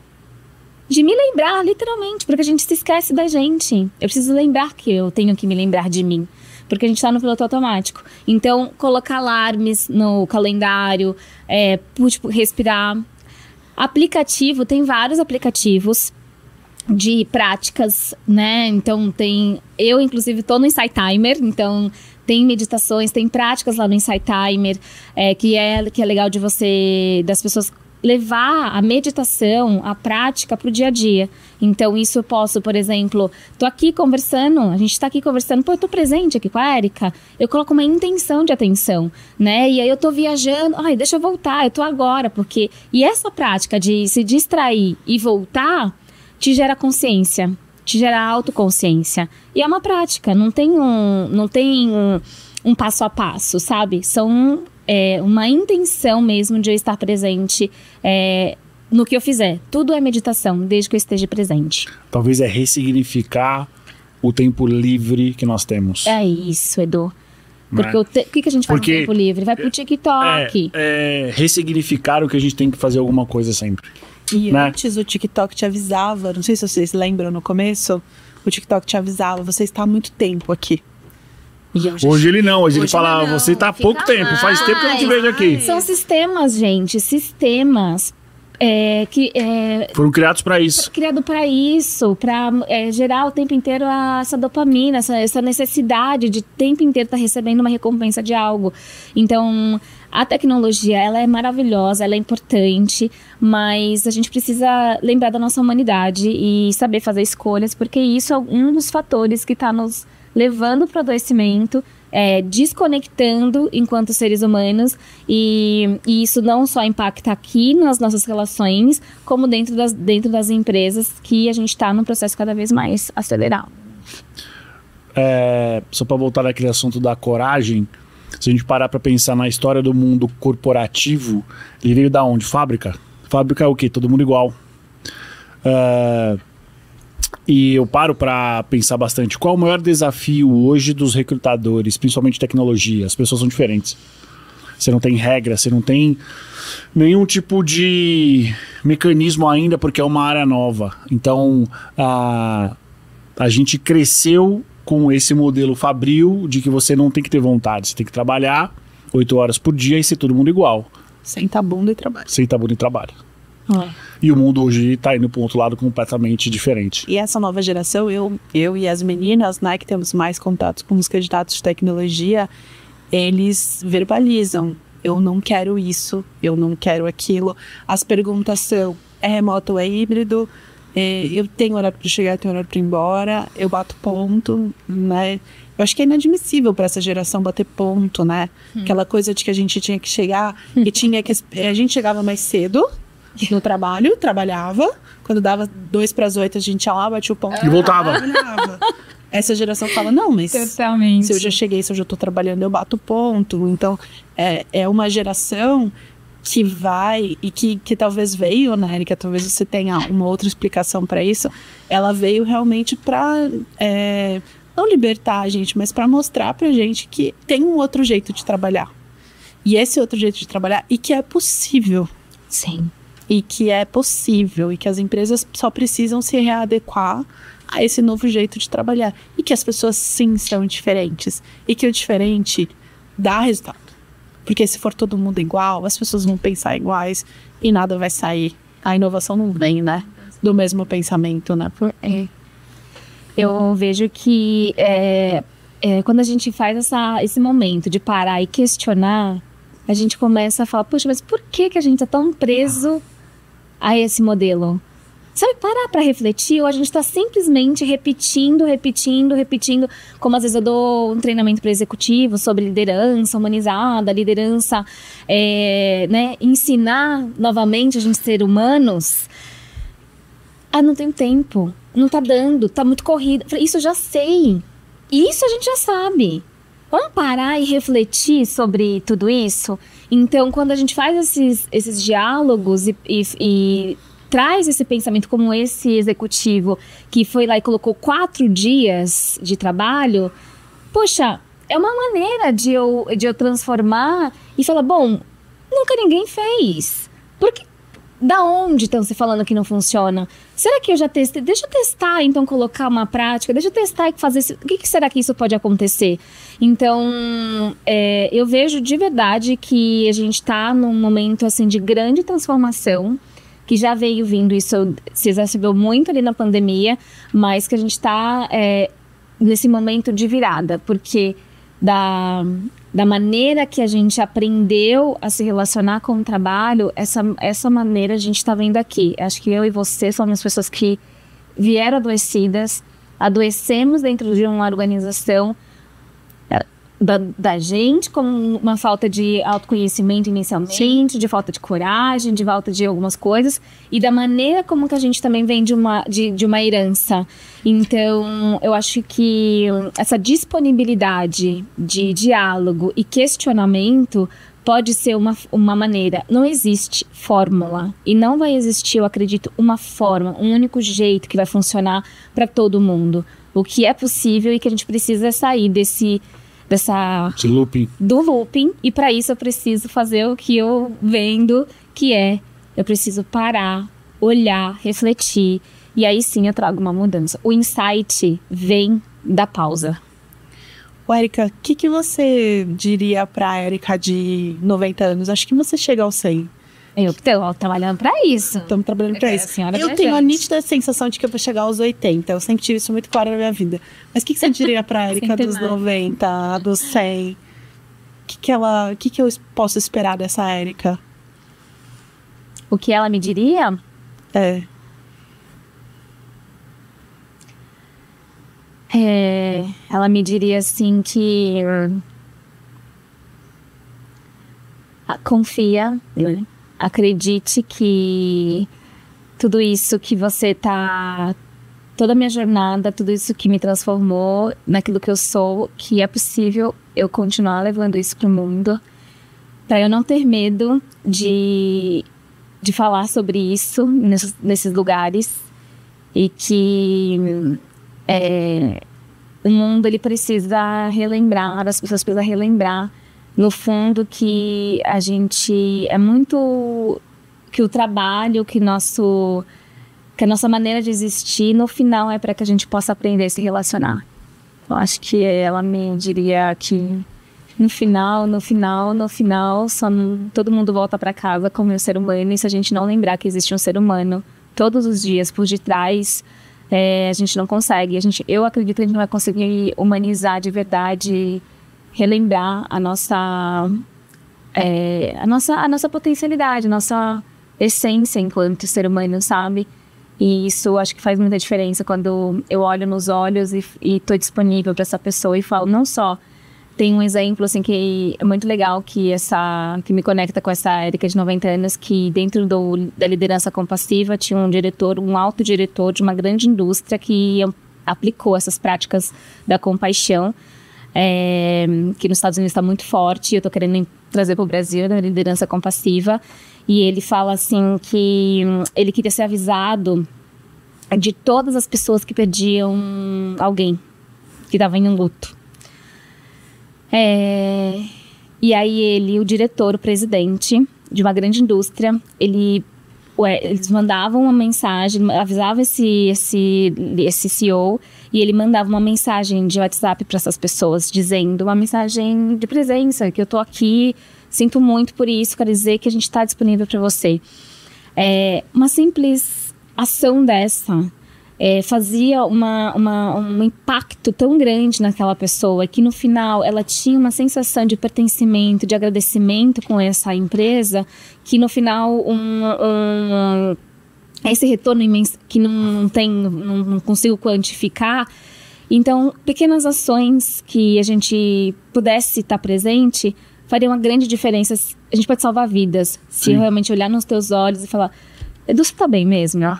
Speaker 1: de me lembrar, literalmente, porque a gente se esquece da gente. Eu preciso lembrar que eu tenho que me lembrar de mim, porque a gente está no piloto automático. Então, colocar alarmes no calendário, respirar. Aplicativo, tem vários aplicativos de práticas, né? Então eu inclusive tô no Insight Timer, então tem meditações, tem práticas lá no Insight Timer, que é legal das pessoas levar a meditação, a prática pro dia a dia. Então isso eu posso, por exemplo, tô aqui conversando, a gente tá aqui conversando, eu tô presente aqui com a Érica, eu coloco uma intenção de atenção, né? E aí eu tô viajando, deixa eu voltar, eu tô agora, porque... E essa prática de se distrair e voltar te gera consciência, te gera autoconsciência. E é uma prática, não tem um passo a passo, sabe? São uma intenção mesmo de eu estar presente no que eu fizer. Tudo é meditação, desde que eu esteja presente.
Speaker 2: Talvez ressignificar o tempo livre que nós temos.
Speaker 1: É isso, Edu. Porque o que a gente faz no tempo livre? Vai pro TikTok.
Speaker 2: Ressignificar o que a gente tem que fazer alguma coisa sempre.
Speaker 3: E antes o TikTok te avisava, não sei se vocês lembram no começo, o TikTok te avisava, você está há muito tempo aqui.
Speaker 2: Hoje ele não, hoje ele
Speaker 1: Hoje
Speaker 2: fala,
Speaker 1: não,
Speaker 2: você tá há
Speaker 1: fica
Speaker 2: pouco tempo, faz tempo que eu não te vejo aqui.
Speaker 1: São sistemas, gente, sistemas que
Speaker 2: Foram criados para isso.
Speaker 1: criado para isso, para gerar o tempo inteiro essa dopamina, essa necessidade de o tempo inteiro estar recebendo uma recompensa de algo. Então, a tecnologia, ela é maravilhosa, ela é importante, mas a gente precisa lembrar da nossa humanidade e saber fazer escolhas, porque isso é um dos fatores que está nos levando para o adoecimento, desconectando enquanto seres humanos, e isso não só impacta aqui nas nossas relações, como dentro das empresas, que a gente está num processo cada vez mais acelerado.
Speaker 2: Só para voltar naquele assunto da coragem, se a gente parar para pensar na história do mundo corporativo, ele veio da onde? Fábrica? Fábrica é o quê? Todo mundo igual. E eu paro para pensar bastante. Qual é o maior desafio hoje dos recrutadores, principalmente tecnologia? As pessoas são diferentes. Você não tem regra, você não tem nenhum tipo de mecanismo ainda, porque é uma área nova. Então, a gente cresceu com esse modelo fabril de que você não tem que ter vontade. Você tem que trabalhar 8 horas por dia e ser todo mundo igual.
Speaker 3: Senta a bunda e trabalha.
Speaker 2: Senta a bunda e trabalha. E o mundo hoje está indo para um outro lado completamente diferente.
Speaker 3: E essa nova geração, eu e as meninas, né, que temos mais contatos com os candidatos de tecnologia, eles verbalizam: eu não quero isso, eu não quero aquilo. As perguntas são: é remoto ou é híbrido? Eu tenho horário para chegar, eu tenho horário para ir embora, eu bato ponto, né? Eu acho que é inadmissível para essa geração bater ponto, né? Aquela coisa de que a gente tinha que chegar e tinha que... A gente chegava mais cedo no trabalho, trabalhava. Quando dava 7:50, a gente ia lá, batia o ponto
Speaker 2: E voltava.
Speaker 3: Trabalhava. Essa geração fala: não, mas
Speaker 1: Totalmente.
Speaker 3: se eu já cheguei, se eu já tô trabalhando, eu bato ponto. Então, é uma geração que vai, e que talvez veio, né, Erika, talvez você tenha uma outra explicação para isso, ela veio realmente para não libertar a gente, mas para mostrar pra gente que tem um outro jeito de trabalhar. E esse outro jeito de trabalhar, e que é possível.
Speaker 1: Sim.
Speaker 3: E que é possível, e que as empresas só precisam se readequar a esse novo jeito de trabalhar. E que as pessoas, sim, são diferentes. E que o diferente dá resultado. Porque se for todo mundo igual, as pessoas vão pensar iguais e nada vai sair. A inovação não vem, né, do mesmo pensamento, né?
Speaker 1: Eu vejo que quando a gente faz esse momento de parar e questionar, a gente começa a falar: puxa, mas por que a gente é tão preso a esse modelo? Sabe, parar para refletir, ou a gente está simplesmente repetindo, como às vezes eu dou um treinamento para executivo sobre liderança humanizada, liderança, né, ensinar novamente a gente ser humanos. Não tenho tempo, não tá dando, tá muito corrido. Isso eu já sei, isso a gente já sabe. Vamos parar e refletir sobre tudo isso? Então, quando a gente faz esses diálogos e traz esse pensamento, como esse executivo que foi lá e colocou 4 dias de trabalho, poxa, é uma maneira de eu transformar e falar: bom, nunca ninguém fez. Porque da onde estão se falando que não funciona? Será que eu já testei? Deixa eu testar, então, colocar uma prática. Deixa eu testar e fazer isso. O que será que isso pode acontecer? Então, eu vejo de verdade que a gente está num momento assim de grande transformação, que já veio vindo, isso se exacerbou muito ali na pandemia, mas que a gente está nesse momento de virada, porque da maneira que a gente aprendeu a se relacionar com o trabalho, essa maneira a gente está vendo aqui. Acho que eu e você somos as pessoas que vieram adoecemos dentro de uma organização da gente, com uma falta de autoconhecimento inicialmente, sim, de falta de coragem, de falta de algumas coisas, e da maneira como que a gente também vem de uma herança. Então, eu acho que essa disponibilidade de diálogo e questionamento pode ser uma maneira. Não existe fórmula, e não vai existir, eu acredito, uma forma, um único jeito que vai funcionar para todo mundo. O que é possível e que a gente precisa sair do looping, e para isso eu preciso fazer o que eu vendo, que eu preciso parar, olhar, refletir, e aí sim eu trago uma mudança. O insight vem da pausa.
Speaker 3: Érica, o que você diria pra Érica de 90 anos? Acho que você chega aos 100.
Speaker 1: Eu tô trabalhando pra isso.
Speaker 3: Estamos trabalhando pra isso. Eu tenho a nítida sensação de que eu vou chegar aos 80. Eu sempre tive isso muito claro na minha vida. Mas o que você diria pra Érica dos 90, dos 100? O que eu posso esperar dessa Érica?
Speaker 1: O que ela me diria? Ela me diria assim que... confia, acredite que tudo isso que você tá... Toda a minha jornada, tudo isso que me transformou naquilo que eu sou, que é possível eu continuar levando isso pro mundo. Pra eu não ter medo de falar sobre isso nesses lugares. E que o mundo, ele precisa relembrar, as pessoas precisam relembrar, no fundo, que a gente é muito... Que o trabalho, que a nossa maneira de existir, no final, é para que a gente possa aprender a se relacionar. Eu acho que ela me diria que no final, todo mundo volta para casa como um ser humano, e se a gente não lembrar que existe um ser humano todos os dias por detrás, a gente não consegue. Eu acredito que a gente não vai conseguir humanizar de verdade, relembrar a nossa potencialidade, a nossa essência enquanto ser humano, sabe? E isso acho que faz muita diferença quando eu olho nos olhos e estou disponível para essa pessoa e falo, não só... Tem um exemplo, assim, que é muito legal, que me conecta com essa Érica de 90 anos, que dentro da liderança compassiva tinha um alto diretor de uma grande indústria que aplicou essas práticas da compaixão, que nos Estados Unidos está muito forte, eu estou querendo trazer para o Brasil, da liderança compassiva, e ele fala, assim, que ele queria ser avisado de todas as pessoas que perdiam alguém, que estava em um luto. E aí o diretor, o presidente de uma grande indústria, eles mandavam uma mensagem, avisavam esse CEO, e ele mandava uma mensagem de WhatsApp para essas pessoas, dizendo uma mensagem de presença, que eu tô aqui, sinto muito por isso, quero dizer que a gente está disponível para você. Uma simples ação dessa fazia um impacto tão grande naquela pessoa, que no final ela tinha uma sensação de pertencimento, de agradecimento com essa empresa, que no final esse retorno imenso que não consigo quantificar. Então, pequenas ações que a gente pudesse estar presente faria uma grande diferença. A gente pode salvar vidas. Se eu realmente olhar nos teus olhos e falar, Edu, você tá bem mesmo, ó?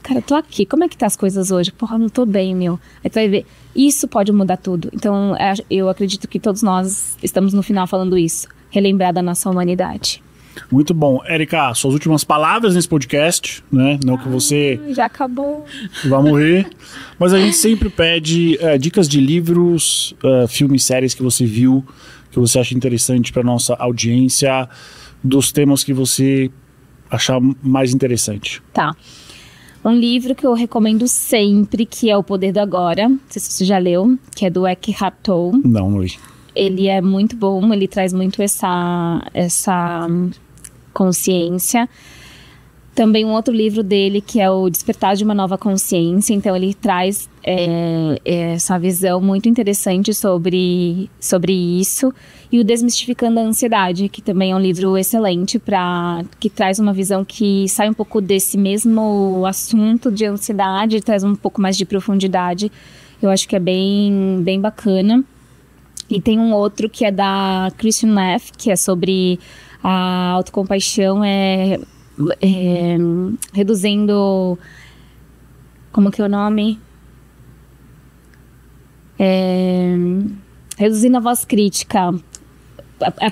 Speaker 1: Cara, eu tô aqui, como é que tá as coisas hoje? Porra, eu não tô bem, meu. Aí tu vai ver, isso pode mudar tudo. Então, eu acredito que todos nós estamos no final falando isso. Relembrar da nossa humanidade.
Speaker 2: Muito bom. Érica, suas últimas palavras nesse podcast, né? Não que você...
Speaker 1: Já acabou.
Speaker 2: Vai morrer. Mas a gente sempre pede dicas de livros, filmes, séries que você viu, que você acha interessante para nossa audiência, dos temas que você achar mais interessante.
Speaker 1: Tá. Um livro que eu recomendo sempre, que é O Poder do Agora. Não sei se você já leu, que é do Eckhart Tolle.
Speaker 2: Não li.
Speaker 1: Ele é muito bom, ele traz muito essa consciência. Também um outro livro dele, que é o Despertar de uma Nova Consciência. Então, ele traz essa visão muito interessante sobre isso. E o Desmistificando a Ansiedade, que também é um livro excelente, que traz uma visão que sai um pouco desse mesmo assunto de ansiedade, traz um pouco mais de profundidade. Eu acho que é bem, bem bacana. E tem um outro que é da Kristin Neff, que é sobre a autocompaixão, reduzindo... Como que é o nome? Reduzindo a voz crítica.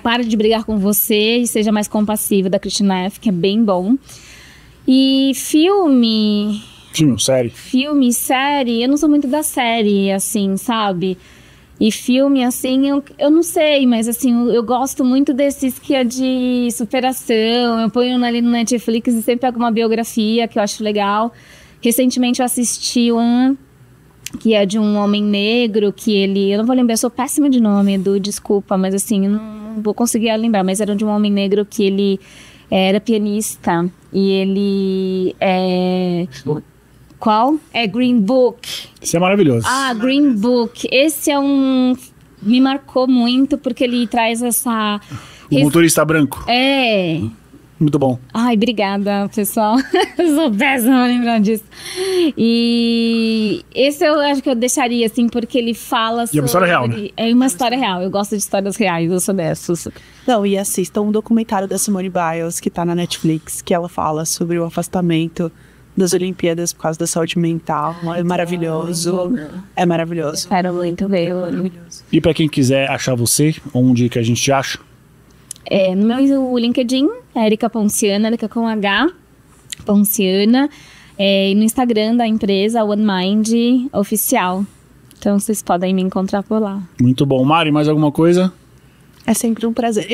Speaker 1: Pare de brigar com você e seja mais compassiva, da Kristin Neff, que é bem bom. E filme, série, eu não sou muito da série, assim, sabe? E filme, assim, eu não sei, mas assim, eu gosto muito desses que é de superação. Eu ponho ali no Netflix e sempre pego uma biografia que eu acho legal. Recentemente eu assisti que é de um homem negro, que ele... Eu não vou lembrar, eu sou péssima de nome, Edu, desculpa, mas assim, eu não vou conseguir lembrar. Mas era de um homem negro que ele era pianista. E ele... Qual? É Green Book.
Speaker 2: Isso é maravilhoso.
Speaker 1: Ah, Green Book. Esse é um... Me marcou muito, porque ele traz essa...
Speaker 2: O motorista branco.
Speaker 1: É...
Speaker 2: Muito bom.
Speaker 1: Ai, obrigada, pessoal. Eu sou péssima lembrar disso. E esse eu acho que eu deixaria, assim, porque ele fala sobre...
Speaker 2: E é uma história real, né?
Speaker 1: É uma história real. Eu gosto de histórias reais, eu sou dessas.
Speaker 3: Não, e assistam um documentário da Simone Biles, que tá na Netflix, que ela fala sobre o afastamento das Olimpíadas por causa da saúde mental. É maravilhoso. É maravilhoso.
Speaker 1: Espero muito ver.
Speaker 2: E pra quem quiser achar você, onde que a gente te acha?
Speaker 1: No meu LinkedIn, Erika Ponciana, Erika com H, Ponciana. E no Instagram da empresa, OneMind Oficial. Então, vocês podem me encontrar por lá.
Speaker 2: Muito bom. Mari, mais alguma coisa?
Speaker 3: É sempre um prazer.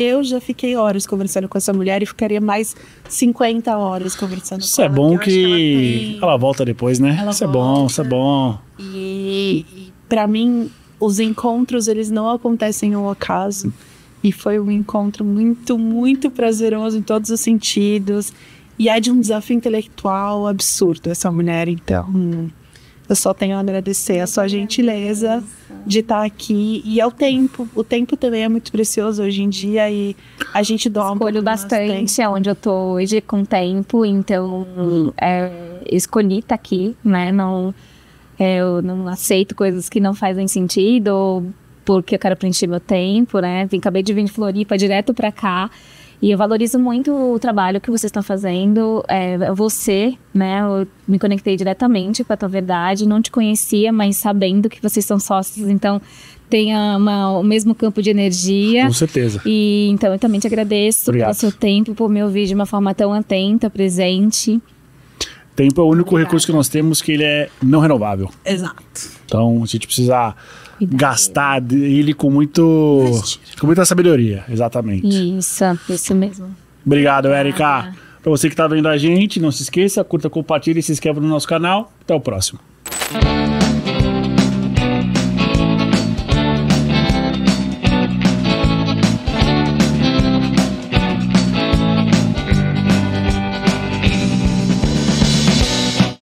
Speaker 3: Eu já fiquei horas conversando com essa mulher e ficaria mais 50 horas conversando
Speaker 2: Isso
Speaker 3: com ela.
Speaker 2: é bom
Speaker 3: que
Speaker 2: ela volta depois, né?
Speaker 3: Ela
Speaker 2: isso é bom, isso é bom.
Speaker 3: E pra mim, os encontros, eles não acontecem ao acaso. E foi um encontro muito, muito prazeroso em todos os sentidos. E é de um desafio intelectual absurdo essa mulher, então... Eu só tenho a agradecer a sua gentileza de estar aqui. E é o tempo. O tempo também é muito precioso hoje em dia e a gente dá
Speaker 1: Escolho bastante onde eu tô hoje com tempo. Então, escolhi estar aqui, né? Eu não aceito coisas que não fazem sentido ou porque eu quero preencher meu tempo, né? Acabei de vir de Floripa direto pra cá. E eu valorizo muito o trabalho que vocês estão fazendo. Você, né? Eu me conectei diretamente com a tua verdade. Não te conhecia, mas sabendo que vocês são sócios, então tem o mesmo campo de energia.
Speaker 2: Com certeza.
Speaker 1: E então eu também te agradeço pelo seu tempo, por me ouvir de uma forma tão atenta, presente.
Speaker 2: Tempo é o único recurso que nós temos que ele é não renovável.
Speaker 3: Exato.
Speaker 2: Então a gente precisa gastar ele com muita sabedoria, exatamente.
Speaker 1: Isso mesmo.
Speaker 2: Obrigado, Erika. Para você que está vendo a gente, não se esqueça, curta, compartilhe e se inscreva no nosso canal. Até o próximo.